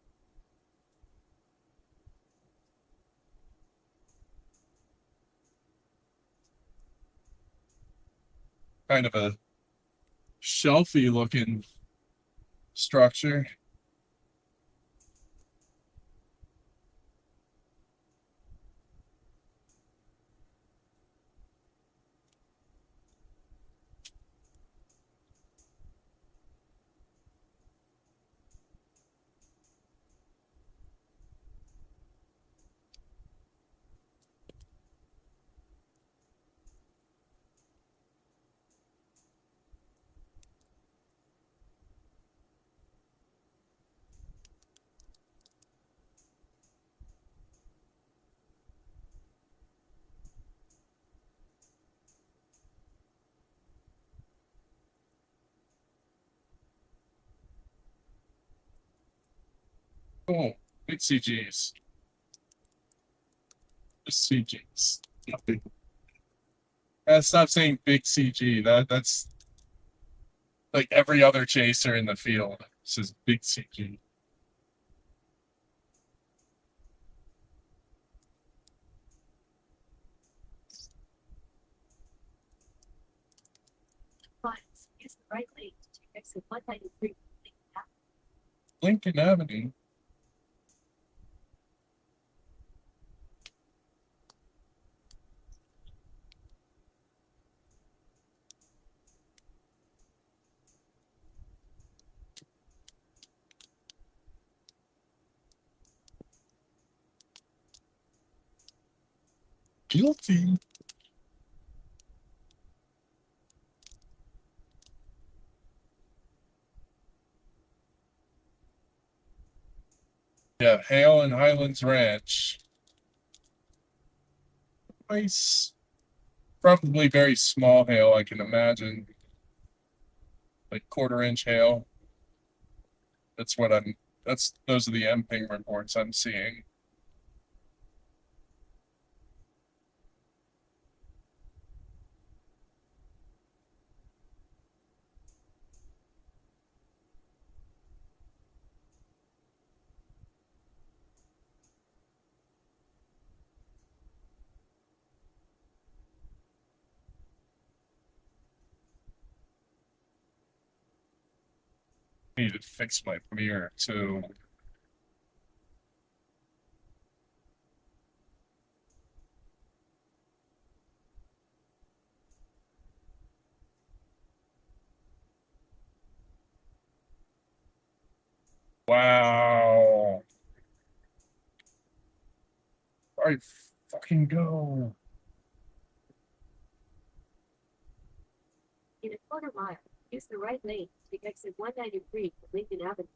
Kind of a shelfy looking structure. Oh, big CGs. Just CGs. Nothing. Stop saying big CG. That's like every other chaser in the field. This is big CG. Use the right lane to take exit 193. Lincoln Avenue. Guilty. Yeah, hail and Highlands Ranch. Nice. Probably very small hail, I can imagine. Like quarter-inch hail. That's what I'm. Those are the MPing reports I'm seeing. I need to fix my mirror too. Wow. All right, fucking go. In a quarter mile, use the right lane to exit 193 Lincoln Avenue.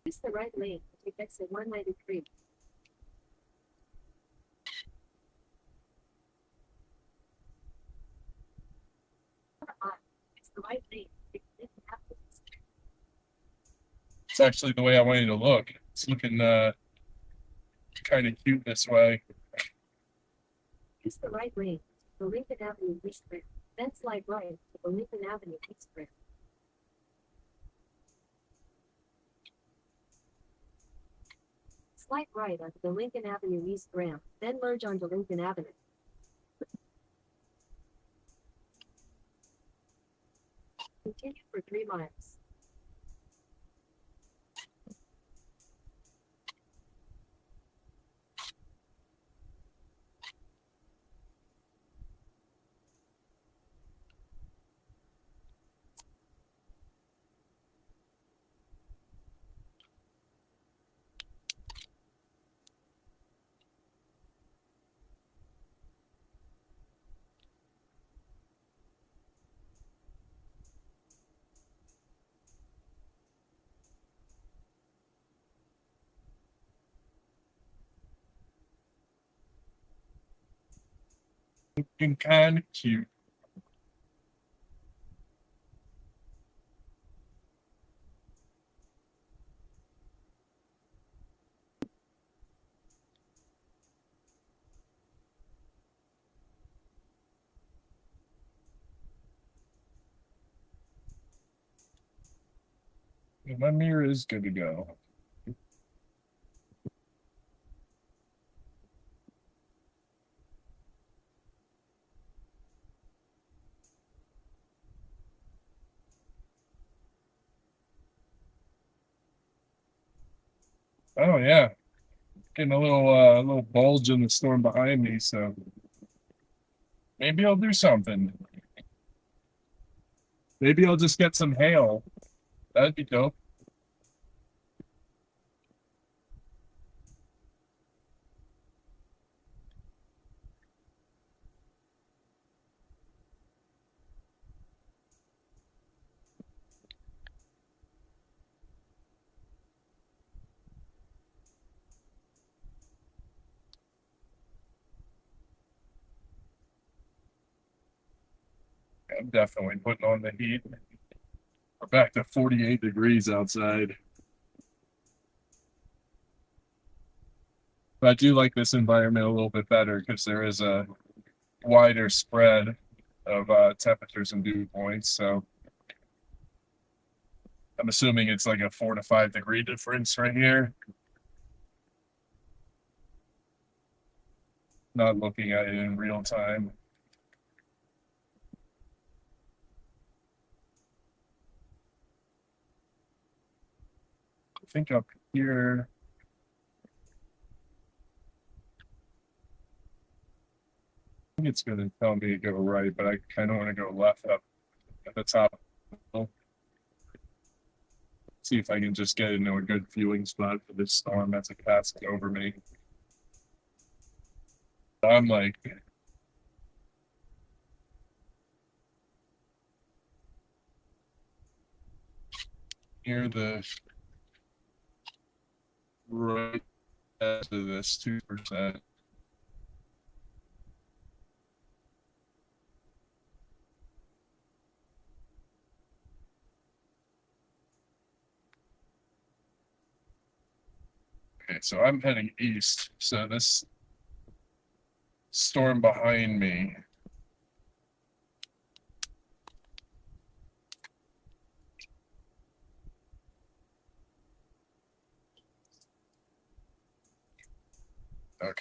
Use the right lane to exit 193. Quarter mile, use the right lane to exit Lincoln Avenue. It's actually the way I wanted to look. It's looking kind of cute this way. Use the right lane to the Lincoln Avenue East Ramp. Then slide right to the Lincoln Avenue East Ramp. Slide right onto the Lincoln Avenue East Ramp, then merge onto Lincoln Avenue. Continue for 3 miles. Looking kind of cute. My mirror is good to go. Oh yeah, getting a little bulge in the storm behind me, so maybe I'll do something. Maybe I'll just get some hail. That'd be dope. I'm definitely putting on the heat. We're back to 48 degrees outside. But I do like this environment a little bit better because there is a wider spread of temperatures and dew points. So I'm assuming it's like a 4 to 5 degree difference right here. Not looking at it in real time. I think up here. I think it's going to tell me to go right, but I kind of want to go left up at the top. See if I can just get into a good viewing spot for this storm as it passes over me. I'm like near the right edge of this 2%. Okay, so I'm heading east. So this storm behind me. Okay.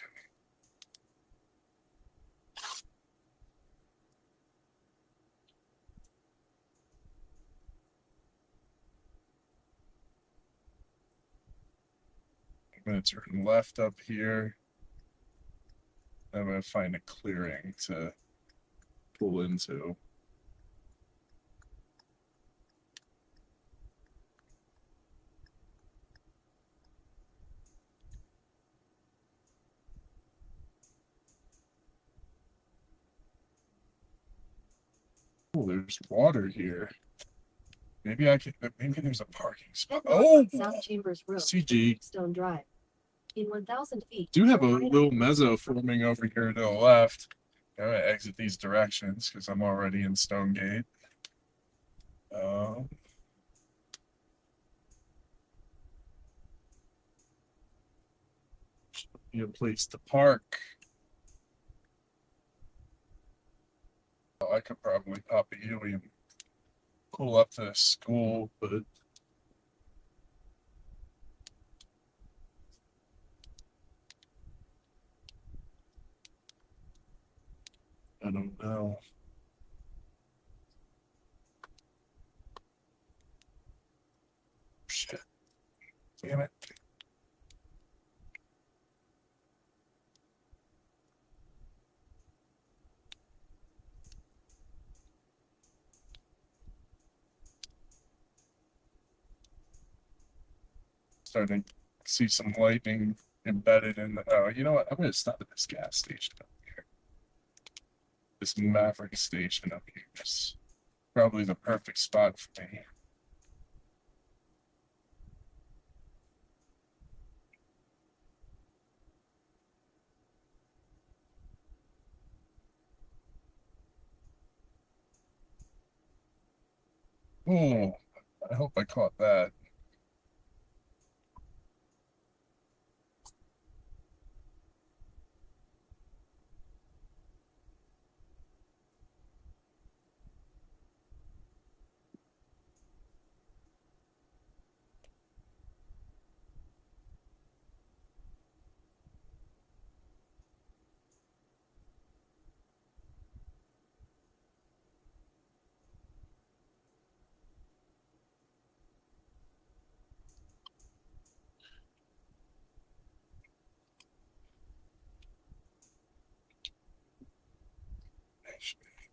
I'm going to turn left up here. I'm going to find a clearing to pull into. Oh, there's water here. Maybe I can. Maybe there's a parking spot. Oh, South Chambers Road, CG. Stone Drive. In 1,000 feet. Do have a little mezzo forming over here to the left. I'm gonna exit these directions because I'm already in Stonegate. Be a place to park. I could probably pop a Yui and pull up to the school, but I don't know. Shit. Damn it. Starting to see some lightning embedded in the. Oh, you know what? I'm going to stop at this gas station up here. This Maverick station up here is probably the perfect spot for me. Oh, I hope I caught that.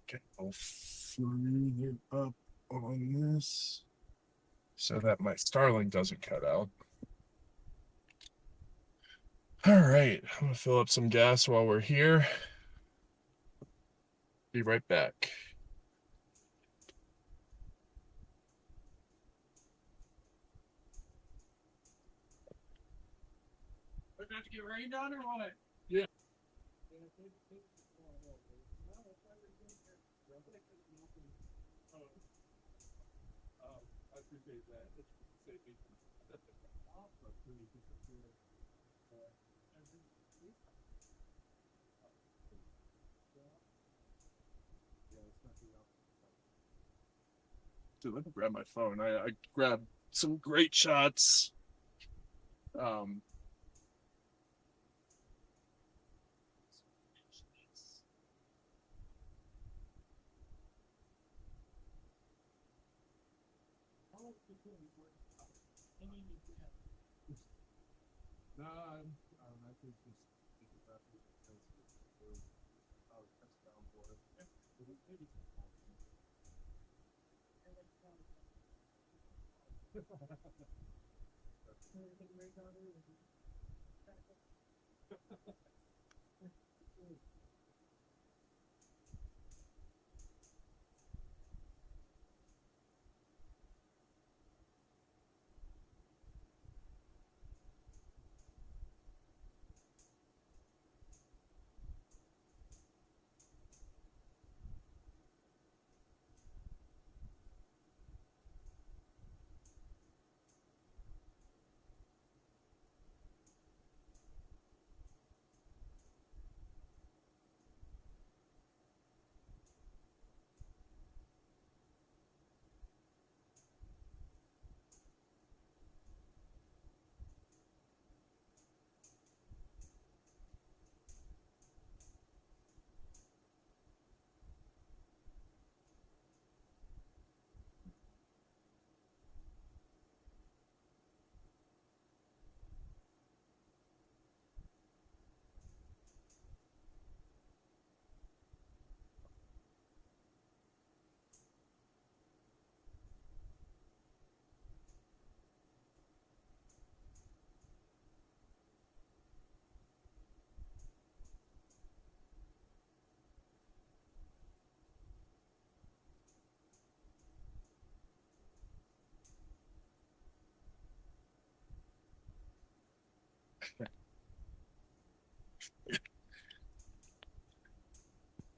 Get a little further up on this so that my Starlink doesn't cut out. All right, I'm gonna fill up some gas while we're here. Be right back. We're about to get rained on or what? Yeah. I appreciate that. Dude, let me grab my phone. I grabbed some great shots. Um, no, I think just about touchdown board. Maybe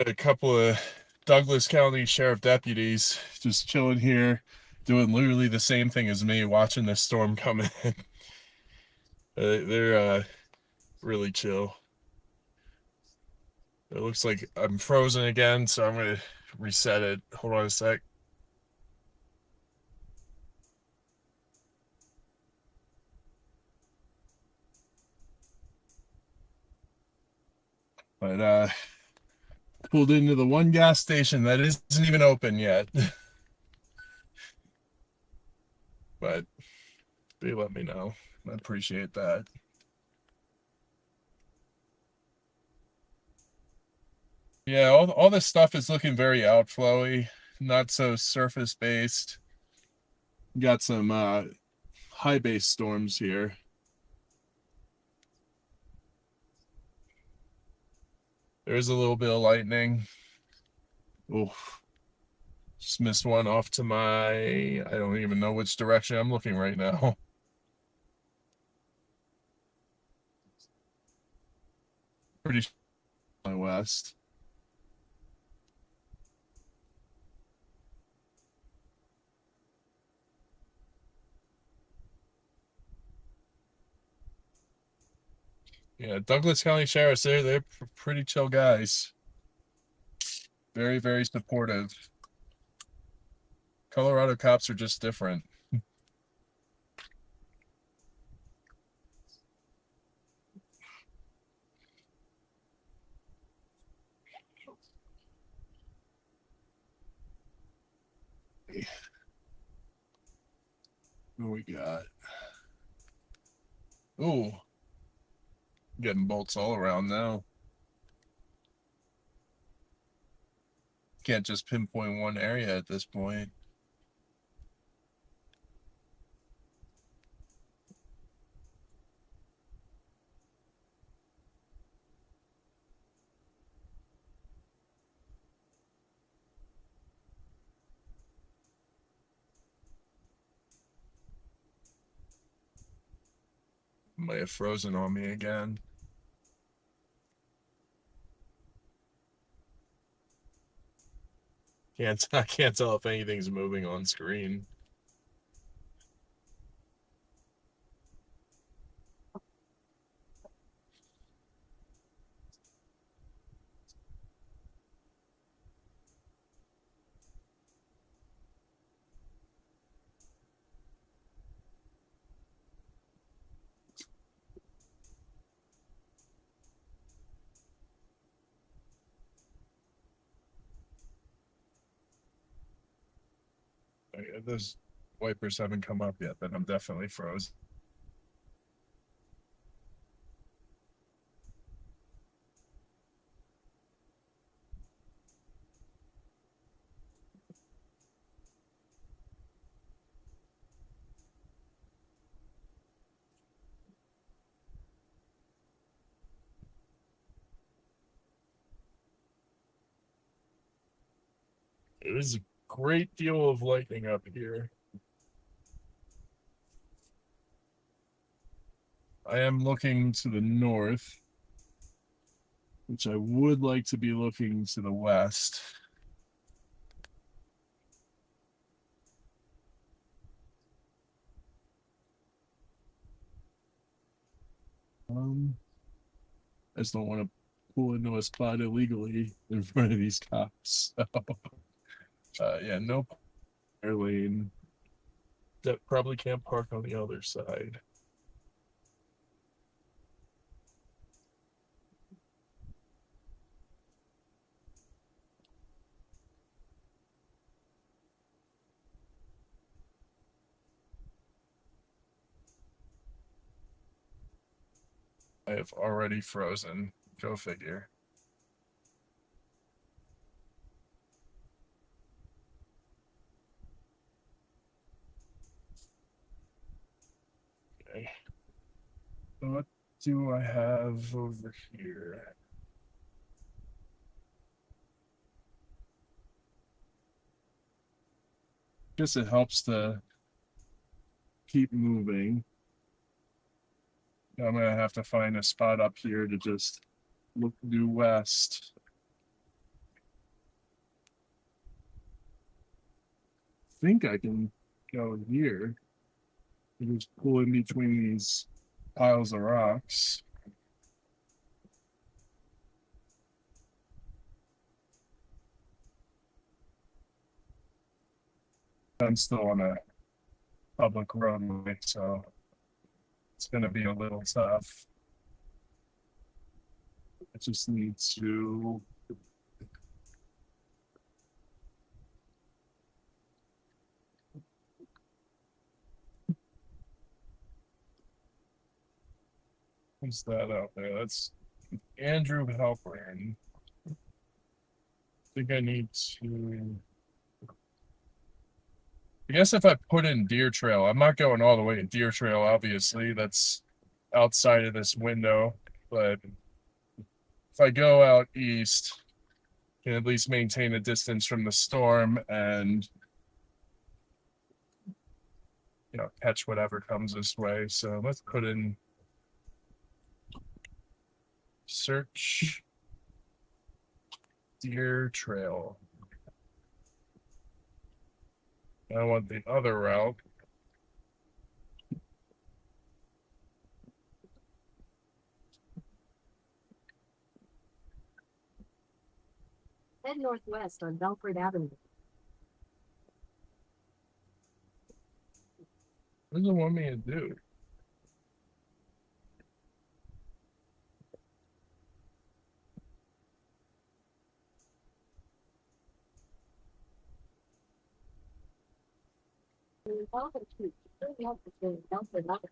A couple of Douglas County Sheriff deputies just chilling here, doing literally the same thing as me, watching this storm come in. They're really chill. It looks like I'm frozen again, so I'm gonna reset it. Hold on a sec. But pulled into the one gas station that isn't even open yet. But they let me know. I appreciate that. Yeah, all this stuff is looking very outflowy, not so surface based. Got some high base storms here. There's a little bit of lightning. Oh, just missed one off to my, I don't even know which direction I'm looking right now. Pretty sure my west. Yeah, Douglas County Sheriffs, they're pretty chill guys. Very, very supportive. Colorado cops are just different. What we got? Ooh, getting bolts all around now. Can't just pinpoint one area at this point. Might have frozen on me again. I can't tell if anything's moving on screen. Those wipers haven't come up yet, but I'm definitely frozen. It is a great deal of lightning up here. I am looking to the north, which I would like to be looking to the west. I just don't want to pull into a spot illegally in front of these cops. So, yeah, no lane. That probably can't park on the other side. I have already frozen. Go figure. Okay. What do I have over here? Guess it helps to keep moving. I'm gonna have to find a spot up here to just look due west. I think I can go here. Just pull in between these piles of rocks. I'm still on a public roadway, so it's going to be a little tough. I just need to what's that out there? That's Andrew Halpern. I think I need to. I guess if I put in Deer Trail, I'm not going all the way to Deer Trail, obviously. That's outside of this window. But if I go out east, I can at least maintain a distance from the storm and catch whatever comes this way. So let's put in search Deer Trail. I want the other route. Head northwest on Belford Avenue. What does it want me to do? Belford Street. Belford Avenue.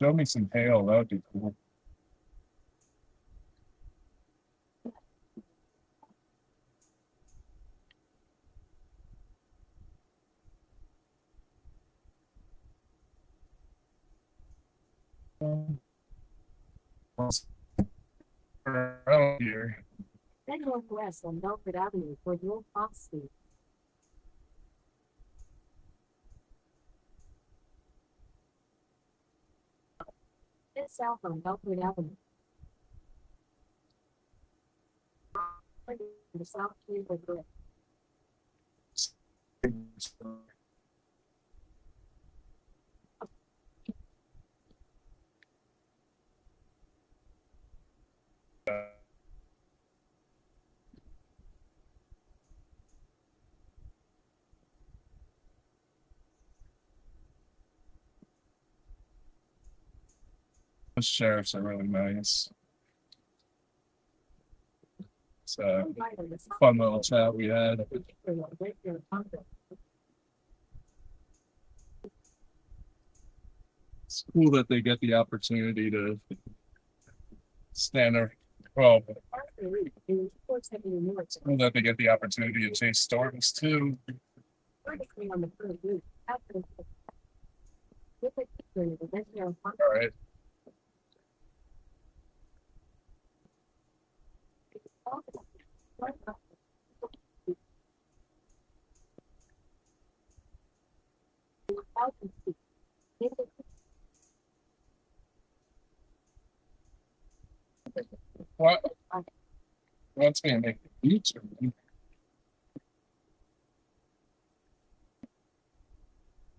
Show me some hail. That would be cool. Around here. Head northwest on Belford Avenue for Wolf Fox Street. Head south on Belford Avenue. The South Cable Bridge. The sheriffs are really nice. It's a fun little chat we had. It's cool that they get the opportunity to stand there. Well, it's cool that they get the opportunity to chase storms too. All right. What wants me to make a U-turn?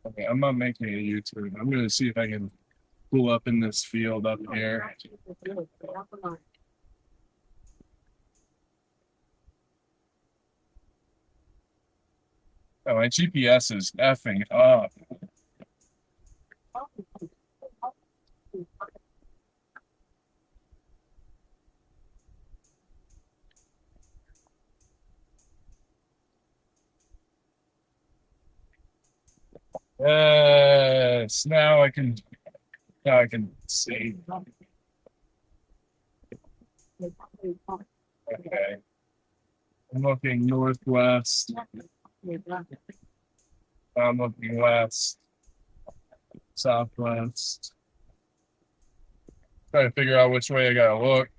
Okay, I'm not making a U-turn. I'm gonna see if I can pull up in this field up here. Oh, my GPS is effing up. Yes, now I can see. Okay. I'm looking northwest. I'm looking west, southwest. Trying to figure out which way I gotta look.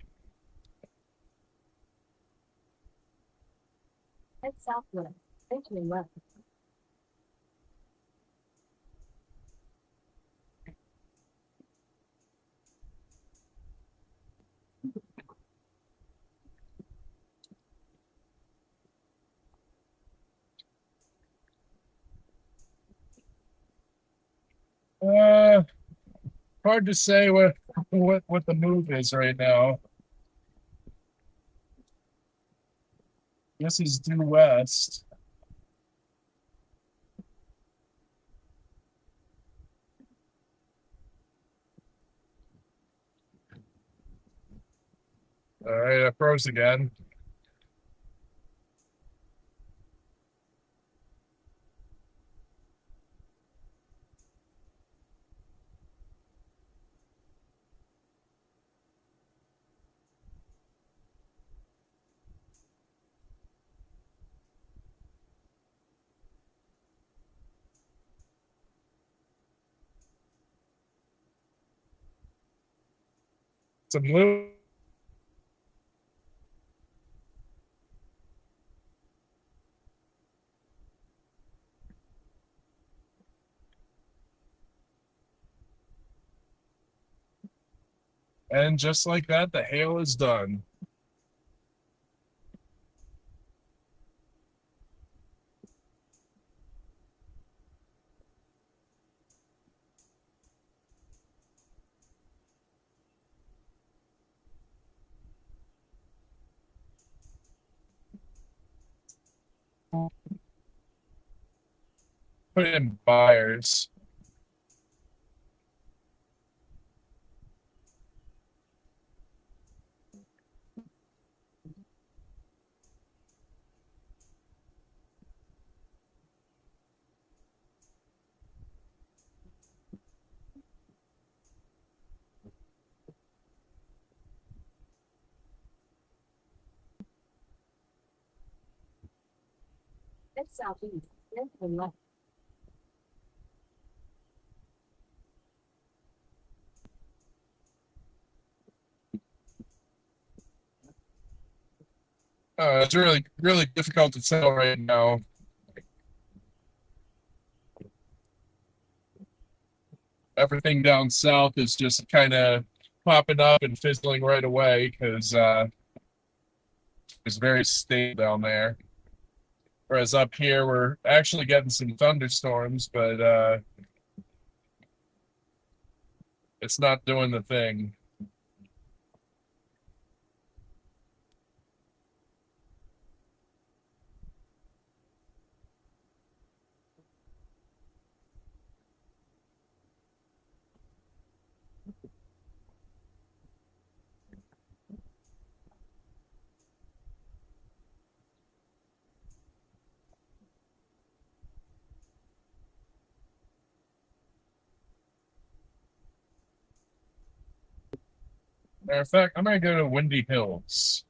Head southwest. Entering left. Uh, hard to say what the move is right now. Guess he's due west. All right, I froze again. Some blue. And just like that, the hail is done. Put in buyers. Head southeast. Entering left. It's really difficult to tell right now. Everything down south is just kind of popping up and fizzling right away because it's very stable down there. Whereas up here, we're actually getting some thunderstorms, but it's not doing the thing. Matter of fact, I'm gonna go to Windy Hills.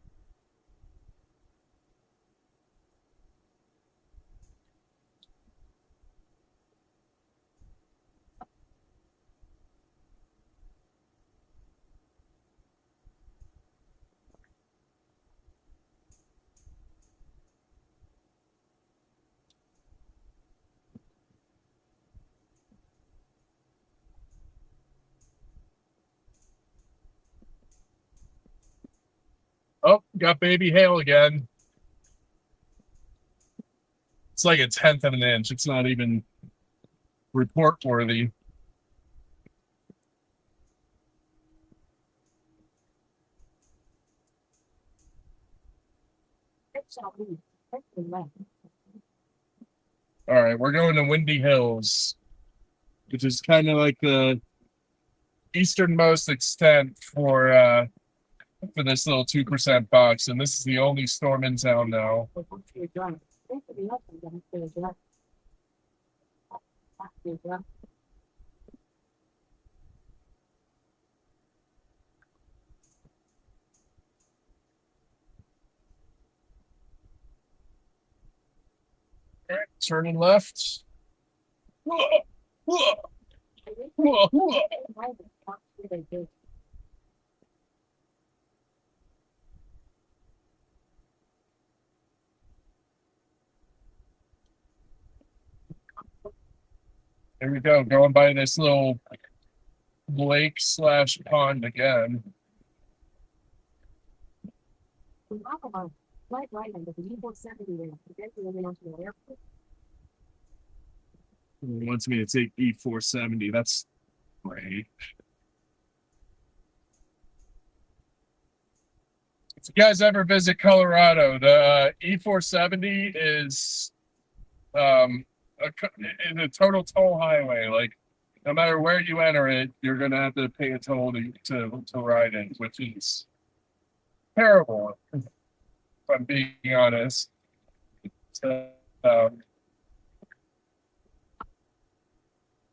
Oh, got baby hail again. It's like a tenth of an inch. It's not even report worthy. All right, we're going to Windy Hills, which is kind of like the easternmost extent for this little 2% box, and this is the only storm in town now. All right, turning left. There we go, going by this little lake slash pond again. He wants me to take E470. That's great. If you guys ever visit Colorado, the E470 is a total toll highway. Like, no matter where you enter it, you're gonna have to pay a toll to ride it, which is terrible. If I'm being honest. So,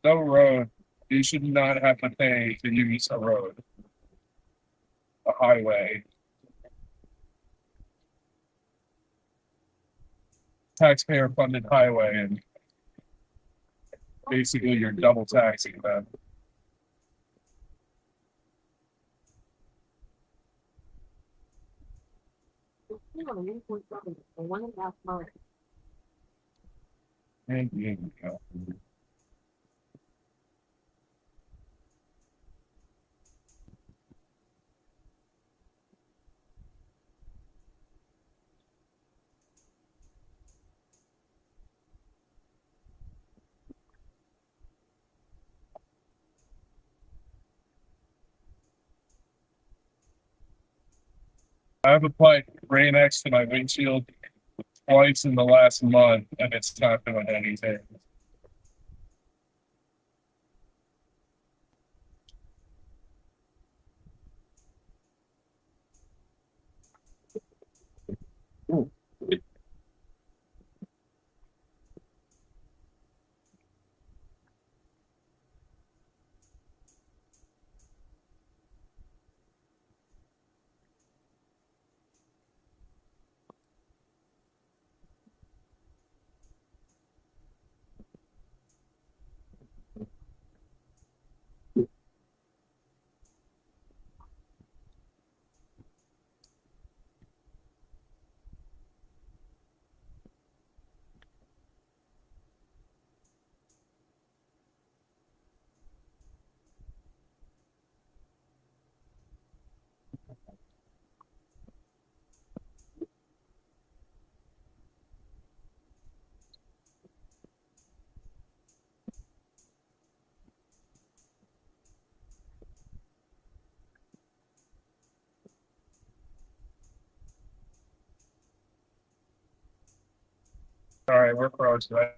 no road. You should not have to pay to use a road, a highway. Taxpayer funded highway, and basically you're double taxing them. And there you go. I've applied Rain-X to my windshield twice in the last month, and it's not doing anything. Ooh. All right, we're pros. Right?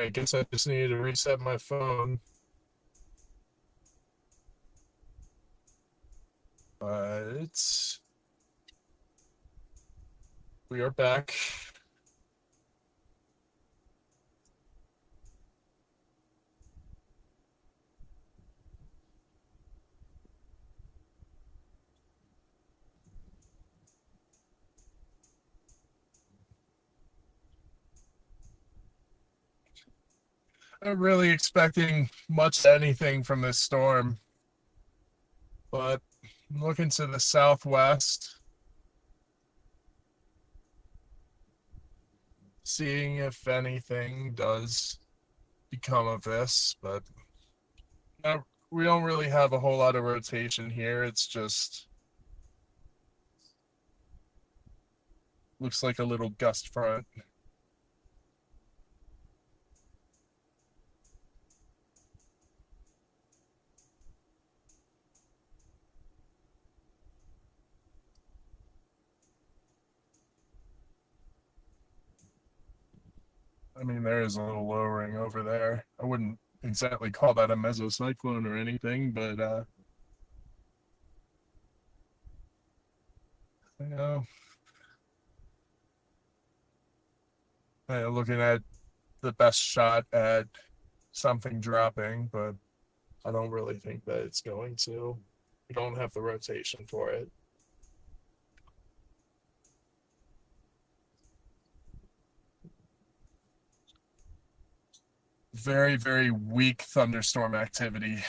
I guess I just needed to reset my phone. But we are back. Not really expecting much anything from this storm, but I'm looking to the southwest, seeing if anything does become of this, but not, we don't really have a whole lot of rotation here. It's just looks like a little gust front. I mean, there is a little lowering over there. I wouldn't exactly call that a mesocyclone or anything, but you know, looking at the best shot at something dropping, but I don't really think that it's going to. We don't have the rotation for it. Very, very weak thunderstorm activity.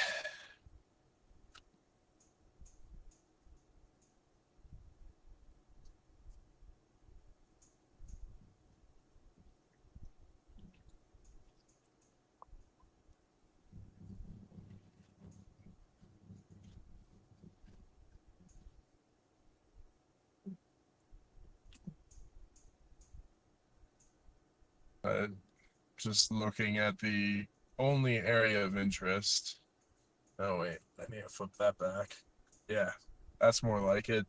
Just looking at the only area of interest. Oh, wait, I need to flip that back. Yeah, that's more like it.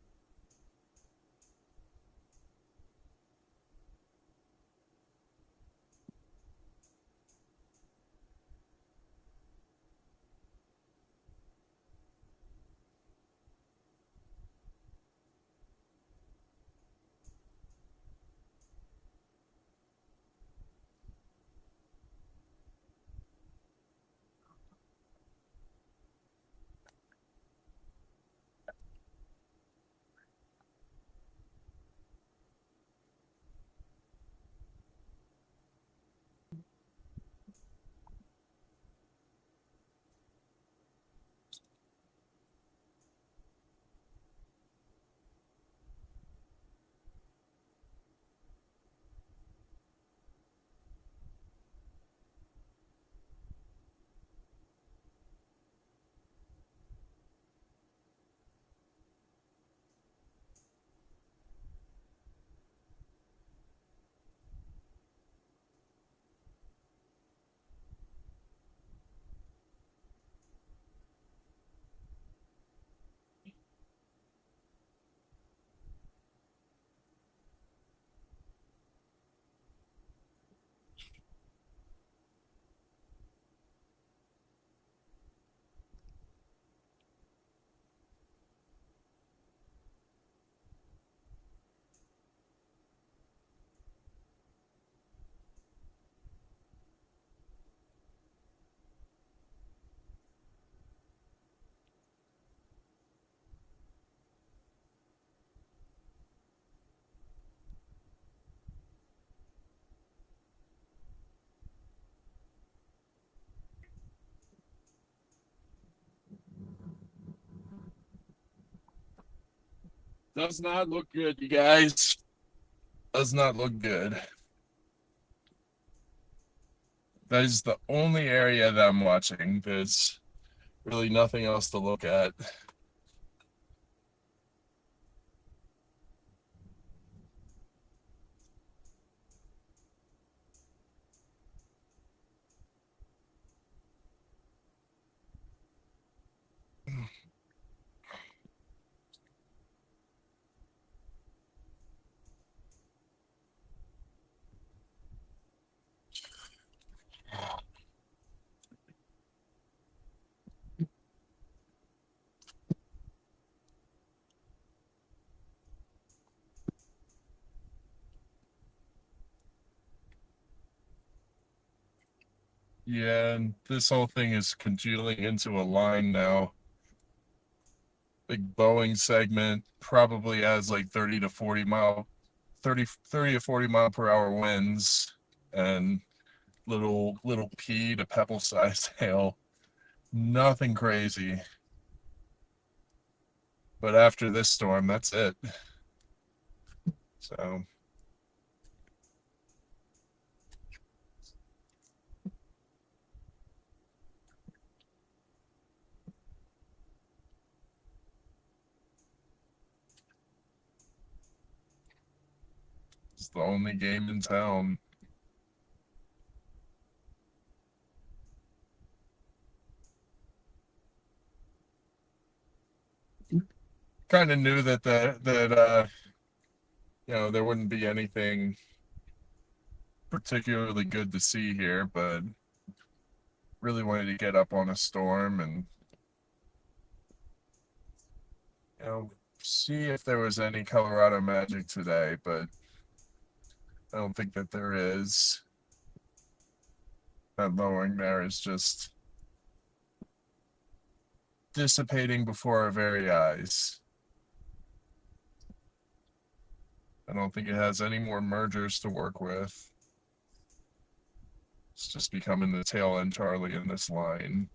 Does not look good, you guys. Does not look good. That is the only area that I'm watching. There's really nothing else to look at. Yeah, and this whole thing is congealing into a line now. Big Boeing segment probably has like 30 to 40 mile per hour winds and little pea to pebble sized hail. Nothing crazy. But after this storm, that's it. So it's the only game in town. Kind of knew that there wouldn't be anything particularly good to see here, but really wanted to get up on a storm and you know see if there was any Colorado magic today, but I don't think that there is. That lowering there is just dissipating before our very eyes. I don't think it has any more mergers to work with. It's just becoming the tail end Charlie in this line.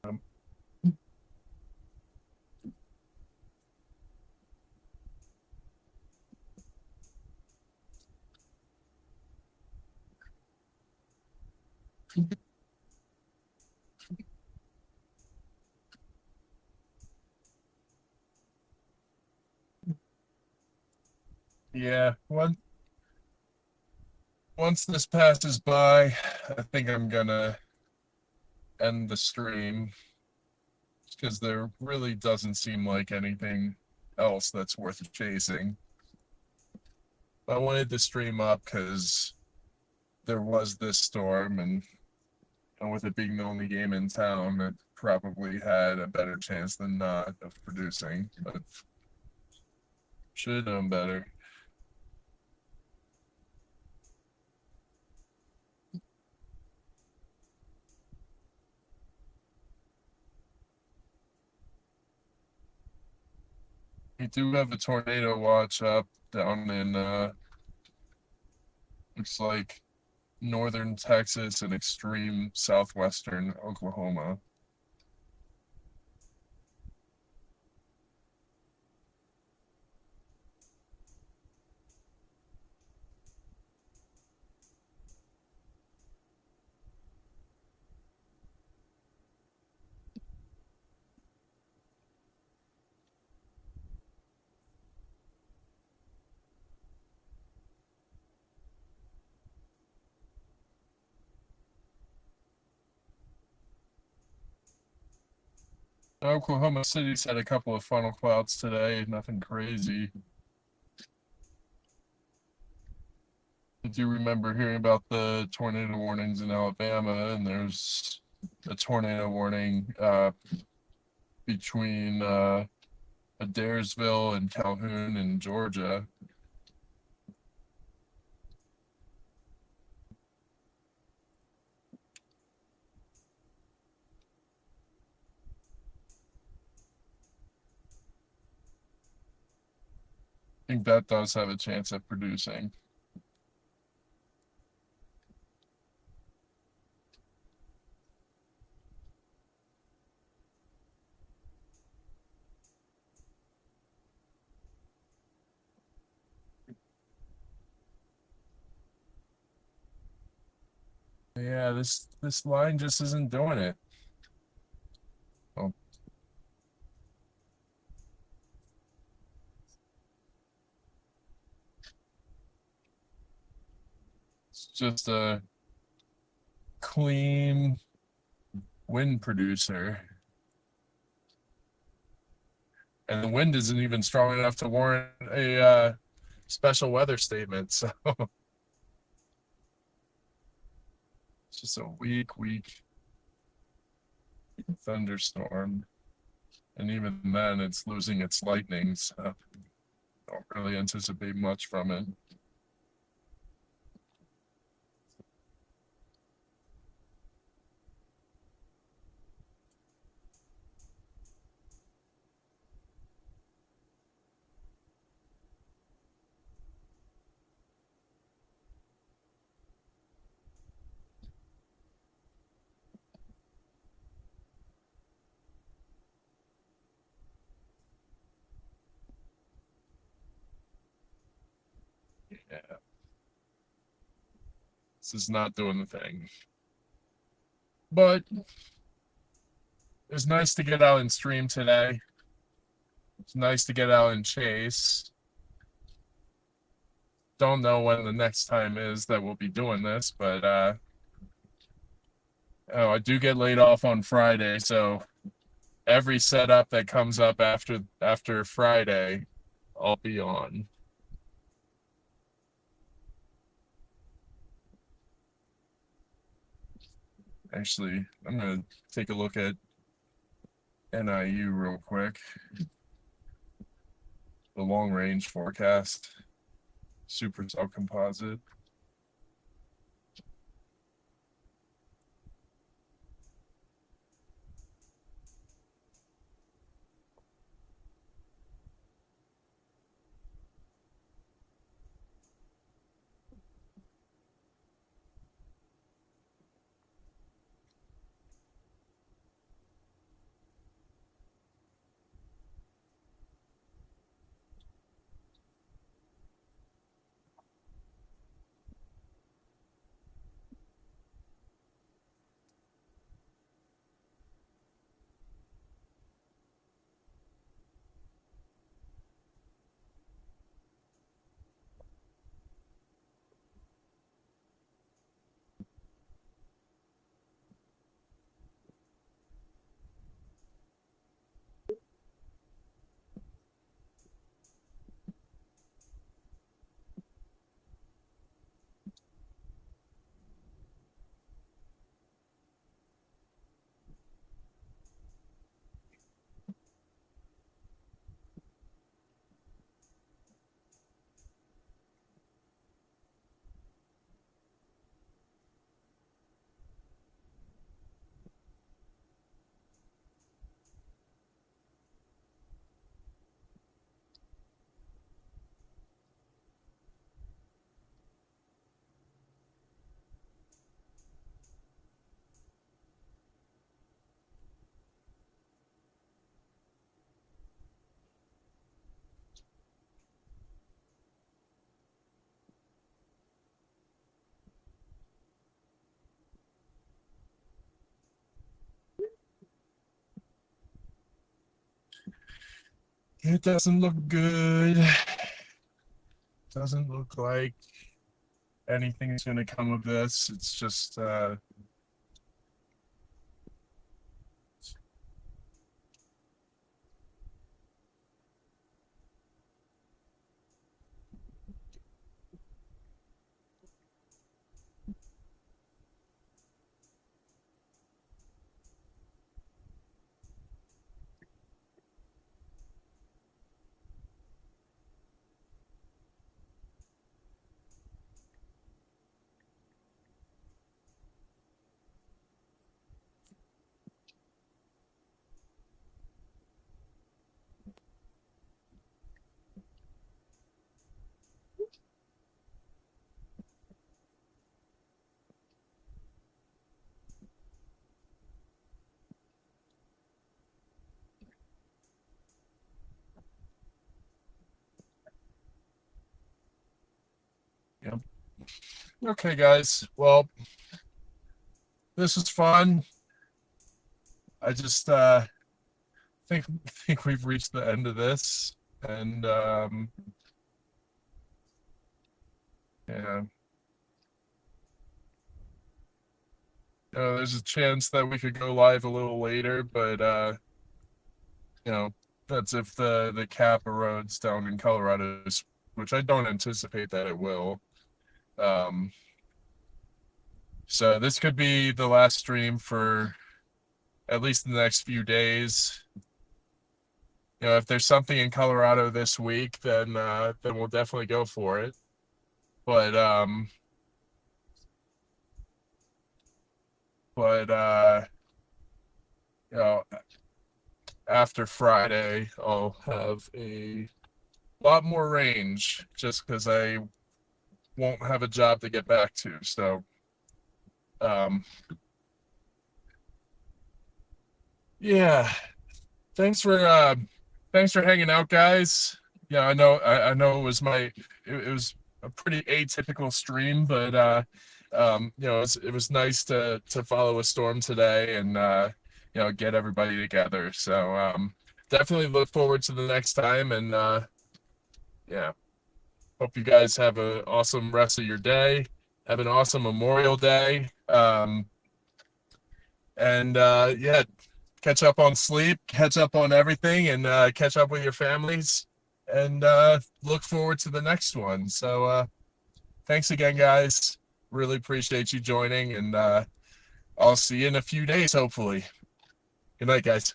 Um, yeah, once this passes by, I think I'm gonna end the stream because there really doesn't seem like anything else that's worth chasing. I wanted to stream up because there was this storm, and with it being the only game in town, it probably had a better chance than not of producing, but should have known better. We do have a tornado watch up down in looks like northern Texas and extreme southwestern Oklahoma. Oklahoma City's had a couple of funnel clouds today, nothing crazy. I do remember hearing about the tornado warnings in Alabama, and there's a tornado warning between Adairsville and Calhoun in Georgia. I think that does have a chance at producing. Yeah, this line just isn't doing it. Oh, it's just a clean wind producer. And the wind isn't even strong enough to warrant a special weather statement. So it's just a weak thunderstorm. And even then, it's losing its lightning. So don't really anticipate much from it. Yeah, this is not doing the thing. But it's nice to get out and stream today. It's nice to get out and chase. Don't know when the next time is that we'll be doing this, but oh, I do get laid off on Friday, so every setup that comes up after Friday, I'll be on. Actually, I'm gonna take a look at NIU real quick. The long range forecast, supercell composite. It doesn't look good. Doesn't look like anything's gonna come of this. It's just yeah. Okay, guys. Well, this was fun. I just think we've reached the end of this, and yeah, there's a chance that we could go live a little later, but you know, that's if the cap erodes down in Colorado, which I don't anticipate that it will. Um, so this could be the last stream for at least the next few days. If there's something in Colorado this week, then we'll definitely go for it. But you know, after Friday, I'll have a lot more range just because I won't have a job to get back to. So, um, yeah, thanks for hanging out, guys. Yeah, I know it was a pretty atypical stream, but it was nice to follow a storm today and get everybody together. So definitely look forward to the next time, and yeah, hope you guys have an awesome rest of your day. Have an awesome Memorial Day. And yeah, catch up on sleep, catch up on everything, and catch up with your families, and look forward to the next one. So thanks again, guys. Really appreciate you joining, and I'll see you in a few days, hopefully. Good night, guys.